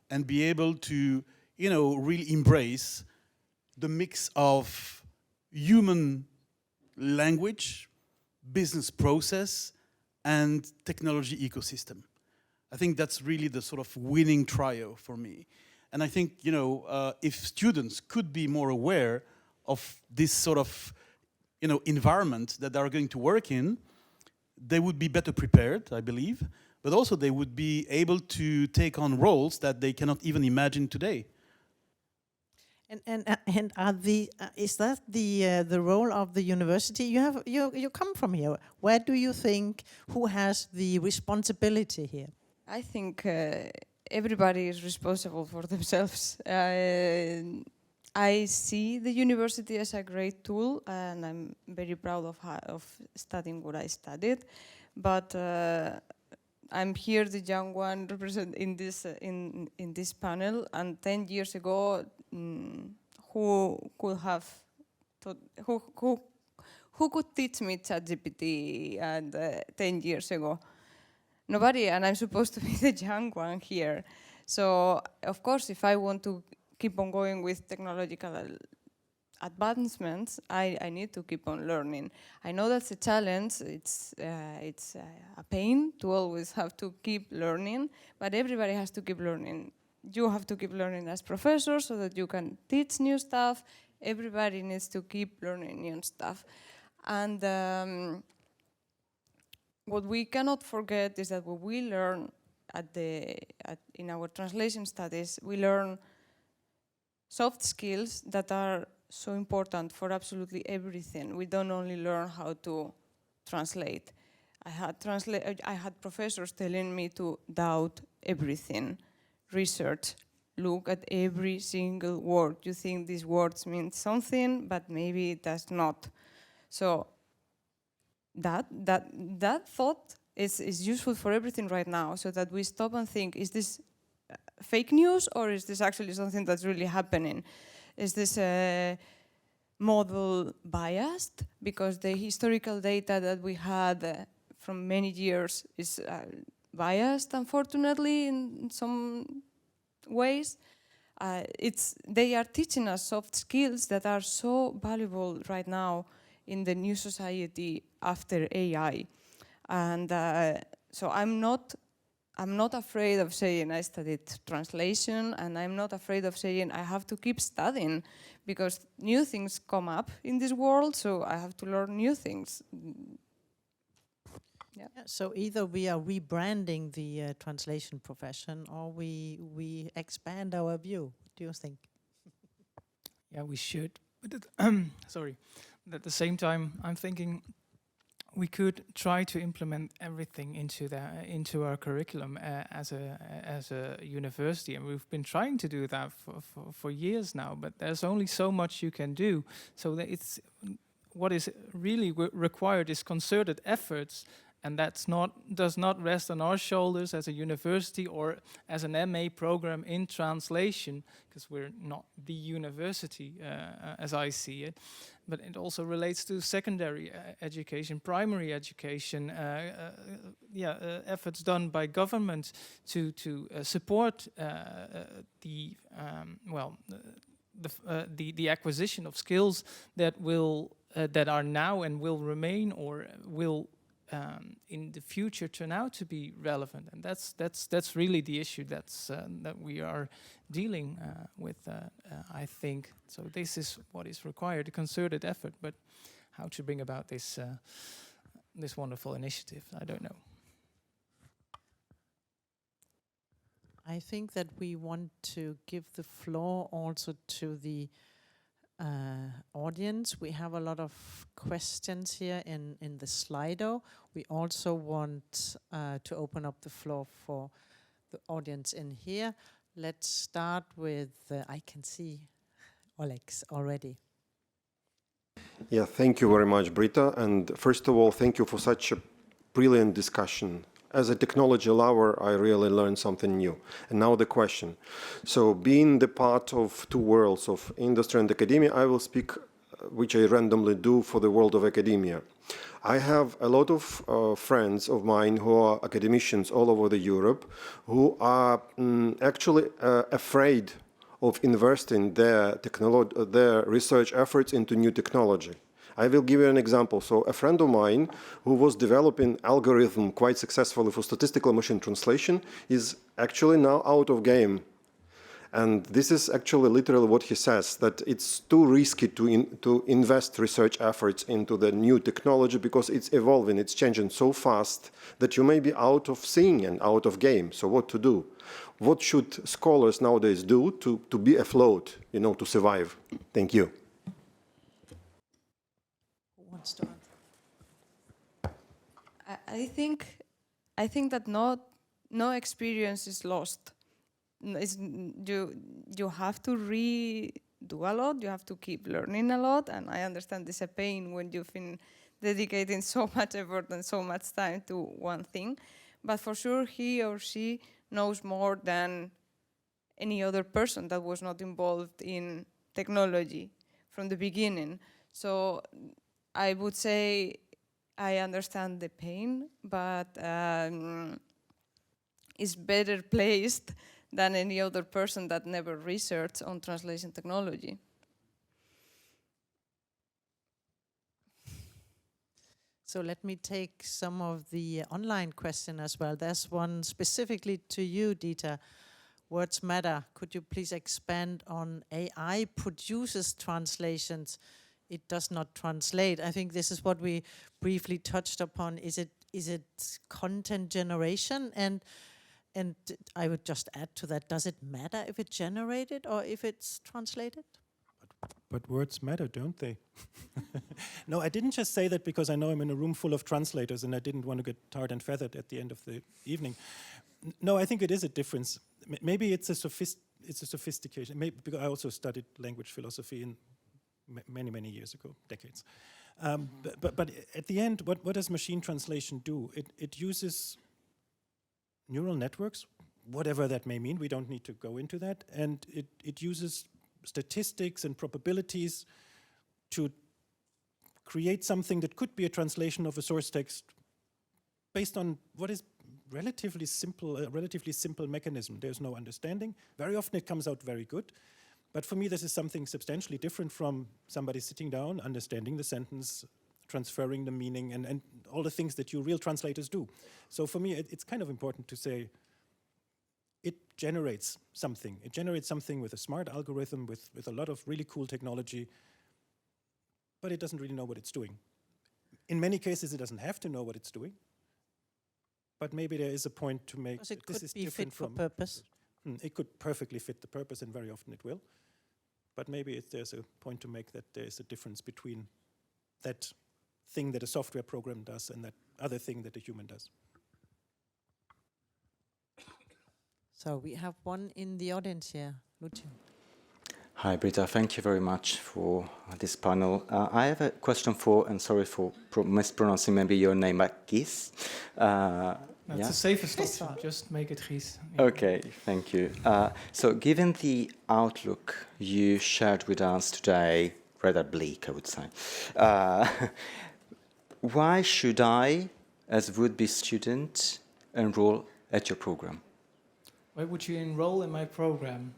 and be able to, really embrace the mix of human language, business process and technology ecosystem. I think that's really the sort of winning trio for me. And I think, you know, if students could be more aware of this sort of, you know, environment that they are going to work in, they would be better prepared, I believe, but also they would be able to take on roles that they cannot even imagine today. And is that the role of the university? You come from here. Where do you think, who has the responsibility here? I think everybody is responsible for themselves. I see the university as a great tool, and I'm very proud of studying what I studied. But I'm here, the young one, represent in this panel. And 10 years ago, who could teach me ChatGPT? And 10 years ago, nobody. And I'm supposed to be the young one here. So of course, if I want to keep on going with technological advancements, I need to keep on learning. I know that's a challenge. It's a pain to always have to keep learning, but everybody has to keep learning. You have to keep learning as professors so that you can teach new stuff. Everybody needs to keep learning new stuff. And what we cannot forget is that what we learn in our translation studies, we learn soft skills that are so important for absolutely everything. We don't only learn how to translate. I had professors telling me to doubt everything, research, look at every single word. You think these words mean something, but maybe it does not. So that thought is useful for everything right now, so that we stop and think, is this fake news, or is this actually something that's really happening? Is this model biased? Because the historical data that we had from many years is biased, unfortunately, in some ways. They are teaching us soft skills that are so valuable right now in the new society after AI. And so I'm not afraid of saying I studied translation, and I'm not afraid of saying I have to keep studying, because new things come up in this world, so I have to learn new things. Yeah. So either we are rebranding the translation profession, or we expand our view. What do you think? Yeah, we should. But sorry. But at the same time, I'm thinking we could try to implement everything into our curriculum as a university, and we've been trying to do that for years now. But there's only so much you can do. So that what is really required is concerted efforts, and does not rest on our shoulders as a university or as an MA program in translation, because we're not the university as I see it. But it also relates to secondary education, primary education, efforts done by government to support the acquisition of skills that are now and will remain, or will in the future turn out to be relevant. And that's really the issue that we are dealing with, I think. So this is what is required, a concerted effort. But how to bring about this wonderful initiative, I don't know. I think that we want to give the floor also to the audience. We have a lot of questions here in the Slido. We also want to open up the floor for the audience in here. Let's start with, I can see Alex already. Yeah, thank you very much, Britta. And first of all, thank you for such a brilliant discussion. As a technology lover, I really learned something new. And now the question. So being the part of two worlds of industry and academia, I will speak, which I randomly do, for the world of academia. I have a lot of friends of mine who are academicians all over Europe who are actually afraid of investing their research efforts into new technology. I will give you an example. So a friend of mine who was developing algorithm quite successfully for statistical machine translation is actually now out of game. And this is actually literally what he says, that it's too risky to invest research efforts into the new technology because it's evolving, it's changing so fast that you may be out of scene and out of game. So what to do? What should scholars nowadays do to be afloat, you know, to survive? Thank you. Who wants to answer? I think that no experience is lost. You have to redo a lot. You have to keep learning a lot, and I understand it's a pain when you've been dedicating so much effort and so much time to one thing. But for sure, he or she knows more than any other person that was not involved in technology from the beginning. So I would say I understand the pain, but is better placed than any other person that never researched on translation technology. So let me take some of the online question as well. There's one specifically to you, Dieter. Words matter. Could you please expand on AI produces translations? It does not translate. I think this is what we briefly touched upon. Is it content generation? And I would just add to that, does it matter if it's generated or if it's translated? But words matter, don't they? No, I didn't just say that because I know I'm in a room full of translators and I didn't want to get tarred and feathered at the end of the evening. No, I think it is a difference. Maybe it's a sophistication. Maybe because I also studied language philosophy in many years ago, decades. But at the end, what does machine translation do? It uses neural networks, whatever that may mean. We don't need to go into that. And it uses statistics and probabilities to create something that could be a translation of a source text based on what is relatively simple mechanism. There's no understanding. Very often it comes out very good. But for me, this is something substantially different from somebody sitting down, understanding the sentence, transferring the meaning, and all the things that you real translators do. So for me, it's kind of important to say it generates something. It generates something with a smart algorithm, with a lot of really cool technology, but it doesn't really know what it's doing. In many cases, it doesn't have to know what it's doing, but maybe there is a point to make Because it this could is be different fit for from purpose. It could perfectly fit the purpose, and very often it will. But maybe there's a point to make that there's a difference between that thing that a software program does and that other thing that a human does. So we have one in the audience here, Lucio. Hi, Britta. Thank you very much for this panel. I have a question for, and sorry for mispronouncing maybe your name, but Gis. That's the safest option. Just make it Gis. Okay, thank you. So given the outlook you shared with us today, rather bleak, I would say, why should I, as would-be student, enroll at your program? Why would you enroll in my program?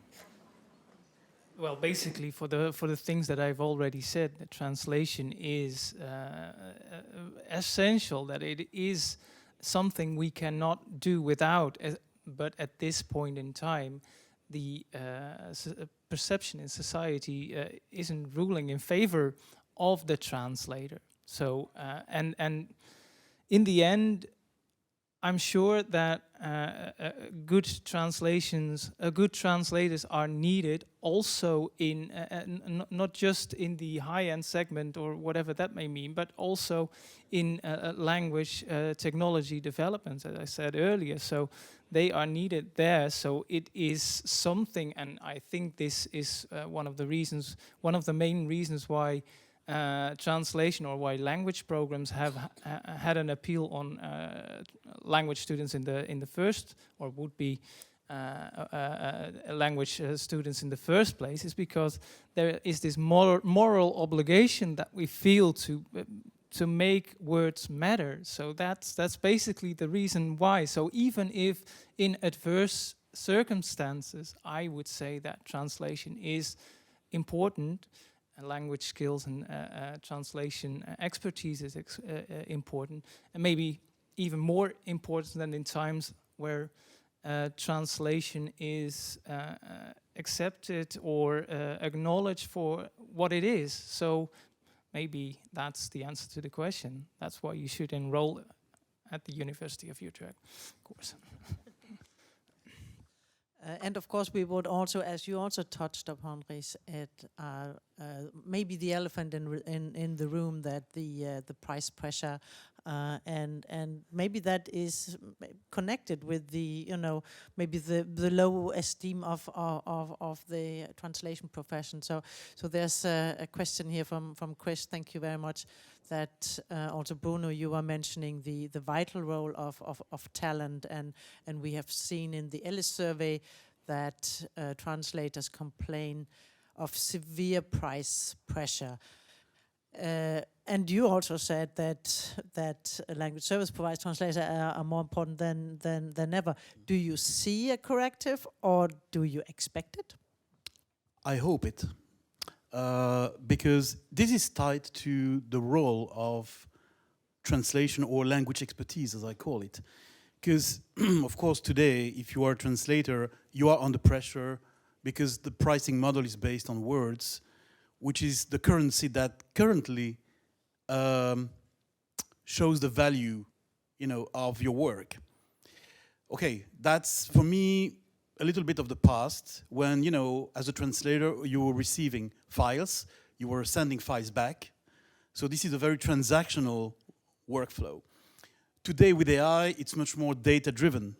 Well, basically for the things that I've already said, the translation is essential, that it is something we cannot do without, but at this point in time, the perception in society isn't ruling in favor of the translator. So, and in the end, I'm sure that good translators are needed also in, not just in the high-end segment or whatever that may mean, but also in language technology development, as I said earlier. So they are needed there. So it is something, and I think this is one of the main reasons why translation or why language programs have had an appeal on language students in the first, or would be language students in the first place, is because there is this moral obligation that we feel to make words matter. So that's basically the reason why. So even if in adverse circumstances, I would say that translation is important. language skills and translation expertise is important, and maybe even more important than in times where translation is accepted or acknowledged for what it is. So maybe that's the answer to the question. That's why you should enroll at the University of Utrecht, of course. And of course, we would also, as you also touched upon, Rhys, maybe the elephant in the room, that the price pressure, and maybe that is connected with the, you know, maybe the low esteem of the translation profession. So there's a question here from Chris. Thank you very much. That also, Bruno, you were mentioning the vital role of talent, and we have seen in the Ellis survey that translators complain of severe price pressure. And you also said that language service providers, translators are more important than ever. Do you see a corrective, or do you expect it? I hope it. Because this is tied to the role of translation or language expertise, as I call it. Because, of course, today, if you are a translator, you are under pressure because the pricing model is based on words, which is the currency that currently shows the value, you know, of your work. Okay, that's, for me, a little bit of the past, when, you know, as a translator, you were receiving files, you were sending files back. So this is a very transactional workflow. Today with AI, it's much more data-driven.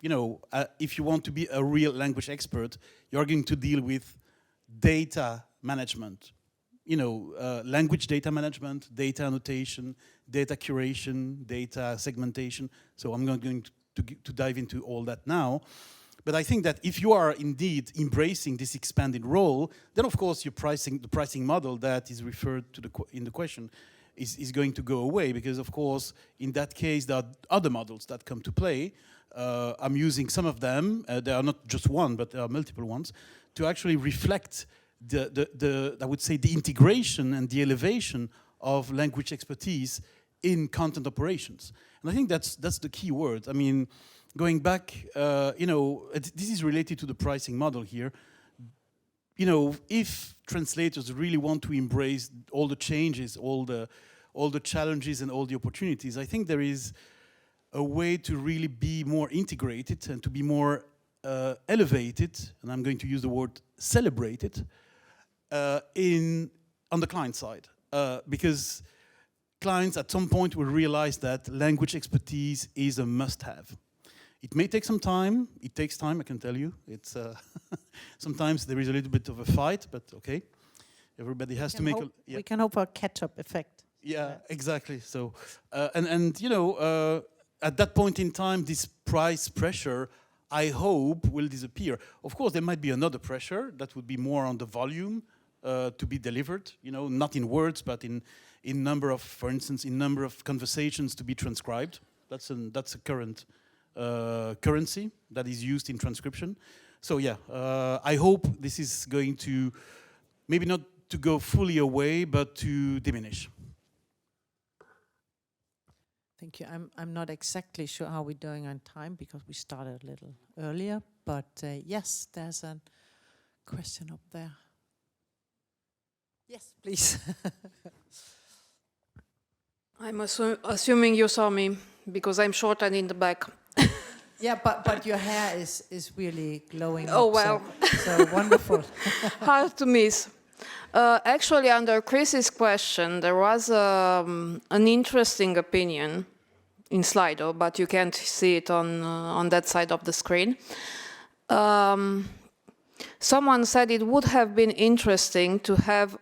You know, if you want to be a real language expert, you're going to deal with data management. You know, language data management, data annotation, data curation, data segmentation. So I'm not going to dive into all that now. But I think that if you are indeed embracing this expanded role, then of course the pricing model that is referred to in the question is going to go away, because of course in that case there are other models that come to play. I'm using some of them. There are not just one, but there are multiple ones, to actually reflect I would say the integration and the elevation of language expertise in content operations. And I think that's the key word. I mean, going back, you know, this is related to the pricing model here. You know, if translators really want to embrace all the changes, all the challenges and all the opportunities, I think there is a way to really be more integrated and to be more elevated, and I'm going to use the word celebrated, on the client side. Because clients at some point will realize that language expertise is a must-have. It may take some time. It takes time, I can tell you. It's sometimes there is a little bit of a fight, but okay. Everybody has to make We can hope for a catch-up effect. Yeah, exactly. So, and you know, at that point in time, this price pressure, I hope, will disappear. Of course, there might be another pressure that would be more on the volume to be delivered. You know, not in words, but in number of, for instance, in number of conversations to be transcribed. That's a current currency that is used in transcription. So yeah, I hope this is going to maybe not to go fully away, but to diminish. Thank you. I'm not exactly sure how we're doing on time because we started a little earlier, but yes, there's a question up there. Yes, please. I'm assuming you saw me because I'm short and in the back. Yeah, but your hair is really glowing. Oh, up, well. So wonderful. Hard to miss. Actually, under Chris's question, there was an interesting opinion in Slido, but you can't see it on that side of the screen. Someone said it would have been interesting to have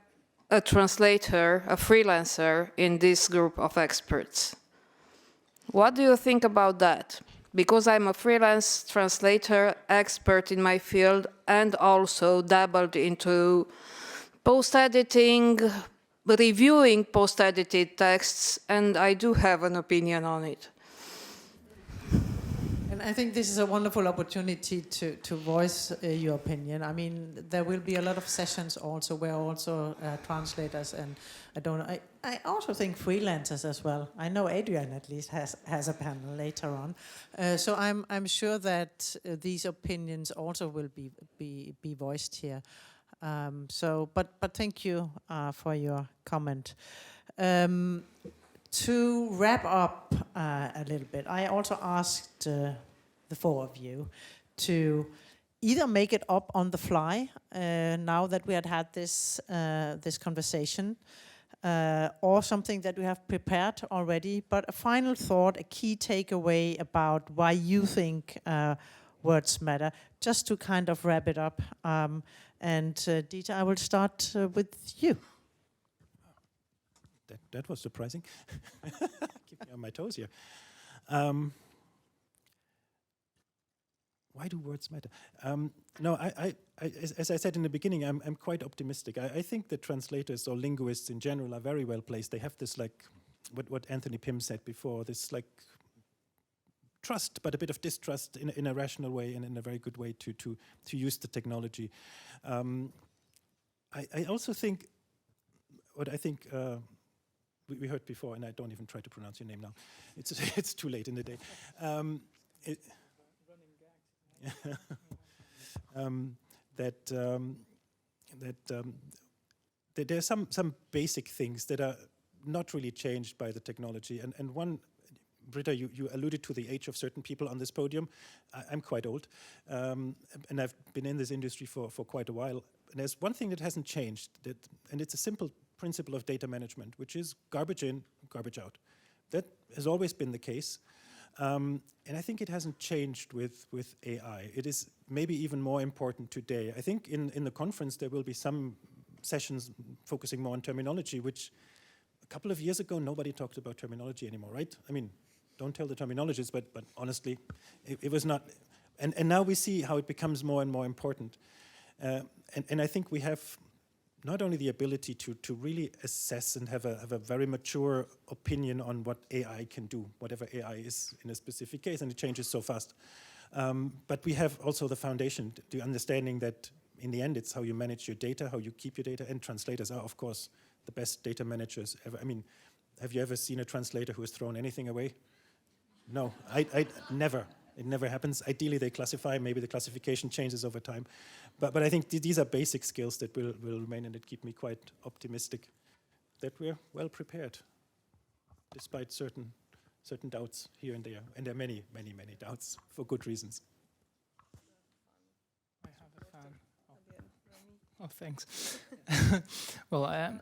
a translator, a freelancer, in this group of experts. What do you think about that? Because I'm a freelance translator, expert in my field, and also dabbled into post-editing, reviewing post-edited texts, and I do have an opinion on it. And I think this is a wonderful opportunity to voice your opinion. I mean, there will be a lot of sessions also where also translators and I also think freelancers as well. I know Adrian at least has a panel later on. So I'm sure that these opinions also will be voiced here. But thank you for your comment. To wrap up a little bit, I also asked the four of you to either make it up on the fly now that we had this conversation, or something that we have prepared already. But a final thought, a key takeaway about why you think words matter, just to kind of wrap it up. And Dieter, I will start with you. That was surprising. Keep me on my toes here. Why do words matter? No, as I said in the beginning, I'm quite optimistic. I think that translators or linguists in general are very well placed. They have this, like, what Anthony Pym said before, this, like, trust, but a bit of distrust in a rational way and in a very good way to use the technology. I also think, what I think, we heard before, and I don't even try to pronounce your name now. It's too late in the day. That there's some basic things that are not really changed by the technology. And one, Britta, you alluded to the age of certain people on this podium. I'm quite old, and I've been in this industry for quite a while. And there's one thing that hasn't changed, and it's a simple principle of data management, which is garbage in, garbage out. That has always been the case. And I think it hasn't changed with AI. It is maybe even more important today. I think in the conference there will be some sessions focusing more on terminology, which a couple of years ago nobody talked about terminology anymore, right? I mean, don't tell the terminologists, but honestly, it was not. And now we see how it becomes more and more important. And I think we have not only the ability to really assess and have a very mature opinion on what AI can do, whatever AI is in a specific case, and it changes so fast. But we have also the foundation, the understanding that in the end it's how you manage your data, how you keep your data, and translators are, of course, the best data managers ever. I mean, have you ever seen a translator who has thrown anything away? No, I never. It never happens. Ideally, they classify. Maybe the classification changes over time. But I think these are basic skills that will remain, and that keep me quite optimistic that we're well prepared, despite certain doubts here and there. And there are many, many, many doubts for good reasons. I have a fan. Oh, thanks. Well,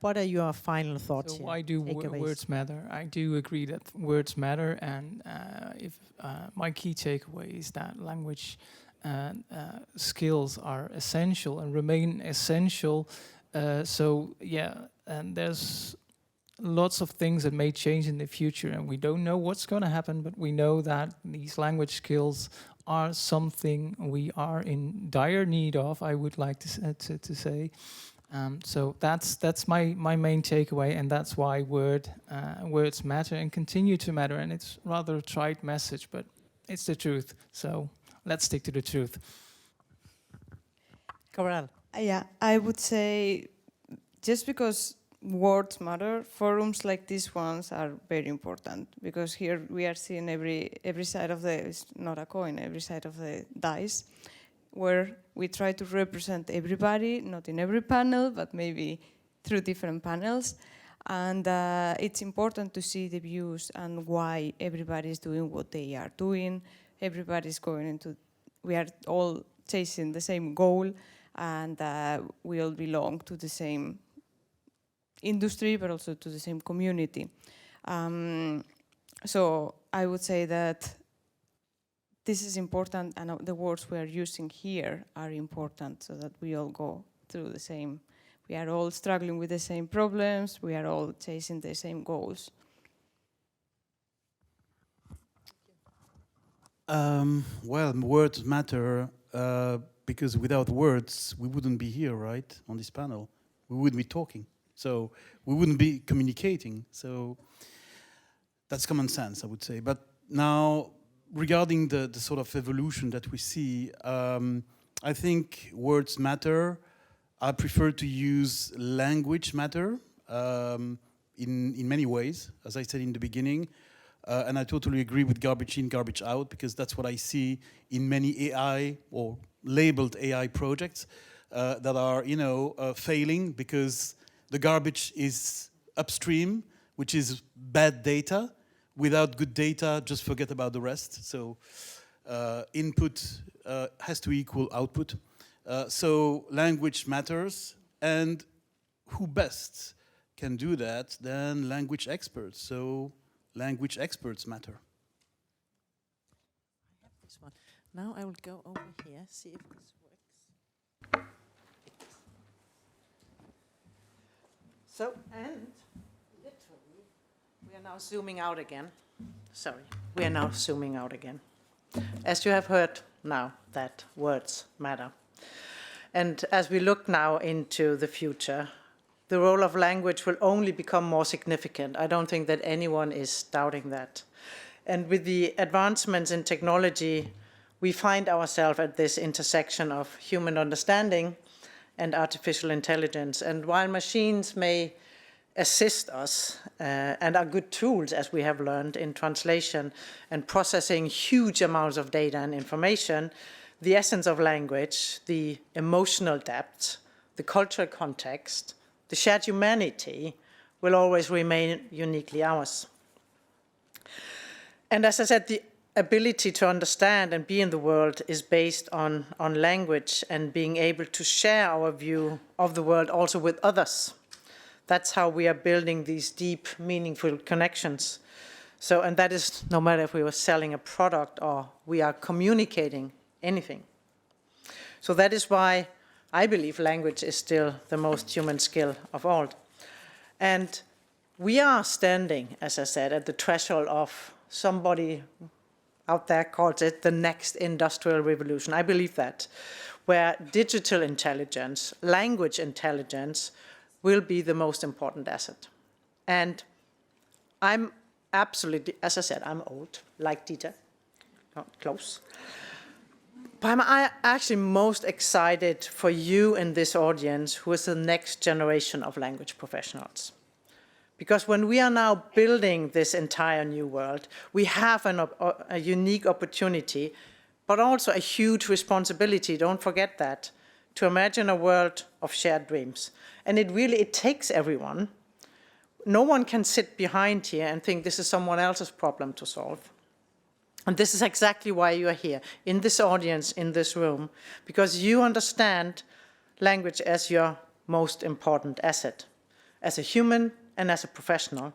what are your final thoughts so here? why do words matter? I do agree that words matter, and if my key takeaway is that language skills are essential and remain essential. So yeah, and there's lots of things that may change in the future, and we don't know what's going to happen, but we know that these language skills are something we are in dire need of, I would like to say. So that's my main takeaway, and that's why words matter and continue to matter. And it's rather a trite message, but it's the truth. So let's stick to the truth. Corral. Yeah, I would say just because words matter, forums like these ones are very important, because here we are seeing every side of the, it's not a coin, every side of the dice, where we try to represent everybody, not in every panel, but maybe through different panels. And it's important to see the views and why everybody is doing what they are doing. Everybody's going into, we are all chasing the same goal, and we all belong to the same industry, but also to the same community. So I would say that this is important, and the words we are using here are important, so that we all go through the same. We are all struggling with the same problems. We are all chasing the same goals. Well, words matter because without words, we wouldn't be here, right, on this panel. We wouldn't be talking. So we wouldn't be communicating. So that's common sense, I would say. But now regarding the sort of evolution that we see, I think words matter. I prefer to use language matter in many ways, as I said in the beginning. And I totally agree with garbage in, garbage out, because that's what I see in many AI or labeled AI projects that are, failing because the garbage is upstream, which is bad data. Without good data, just forget about the rest. So input has to equal output. So language matters, and who best can do that than language experts? So language experts matter. I have this one. Now I will go over here, see if this works. So, and literally, we are now zooming out again. Sorry, we are now zooming out again. As you have heard now, that words matter. And as we look now into the future, the role of language will only become more significant. I don't think that anyone is doubting that. And with the advancements in technology, we find ourselves at this intersection of human understanding and artificial intelligence. And while machines may assist us and are good tools, as we have learned, in translation and processing huge amounts of data and information, the essence of language, the emotional depth, the cultural context, the shared humanity will always remain uniquely ours. And as I said, the ability to understand and be in the world is based on language and being able to share our view of the world also with others. That's how we are building these deep, meaningful connections. So, and that is no matter if we were selling a product or we are communicating anything. So that is why I believe language is still the most human skill of all. And we are standing, as I said, at the threshold of somebody out there calls it the next industrial revolution. I believe that, where digital intelligence, language intelligence, will be the most important asset. And I'm absolutely, as I said, I'm old, like Dieter, not close. But I'm actually most excited for you in this audience, who is the next generation of language professionals. Because when we are now building this entire new world, we have a unique opportunity, but also a huge responsibility, don't forget that, to imagine a world of shared dreams. And it takes everyone. No one can sit behind here and think this is someone else's problem to solve. And this is exactly why you are here, in this audience, in this room, because you understand language as your most important asset, as a human and as a professional.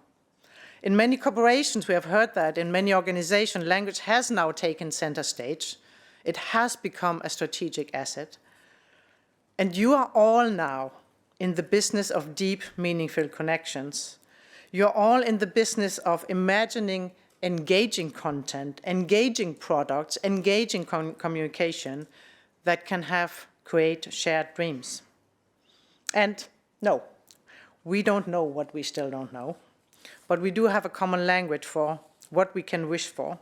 In many corporations, we have heard that, in many organizations, language has now taken center stage. It has become a strategic asset. And you are all now in the business of deep, meaningful connections. You're all in the business of imagining engaging content, engaging products, engaging communication that can create shared dreams. And no, we don't know what we still don't know, but we do have a common language for what we can wish for.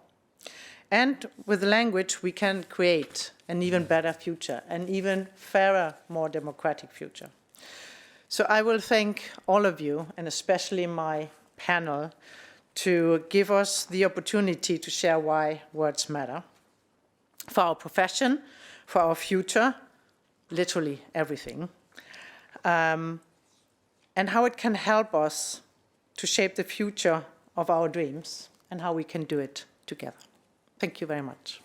And with language, we can create an even better future, an even fairer, more democratic future. So I will thank all of you, and especially my panel, to give us the opportunity to share why words matter for our profession, for our future, literally everything, and how it can help us to shape the future of our dreams and how we can do it together. Thank you very much.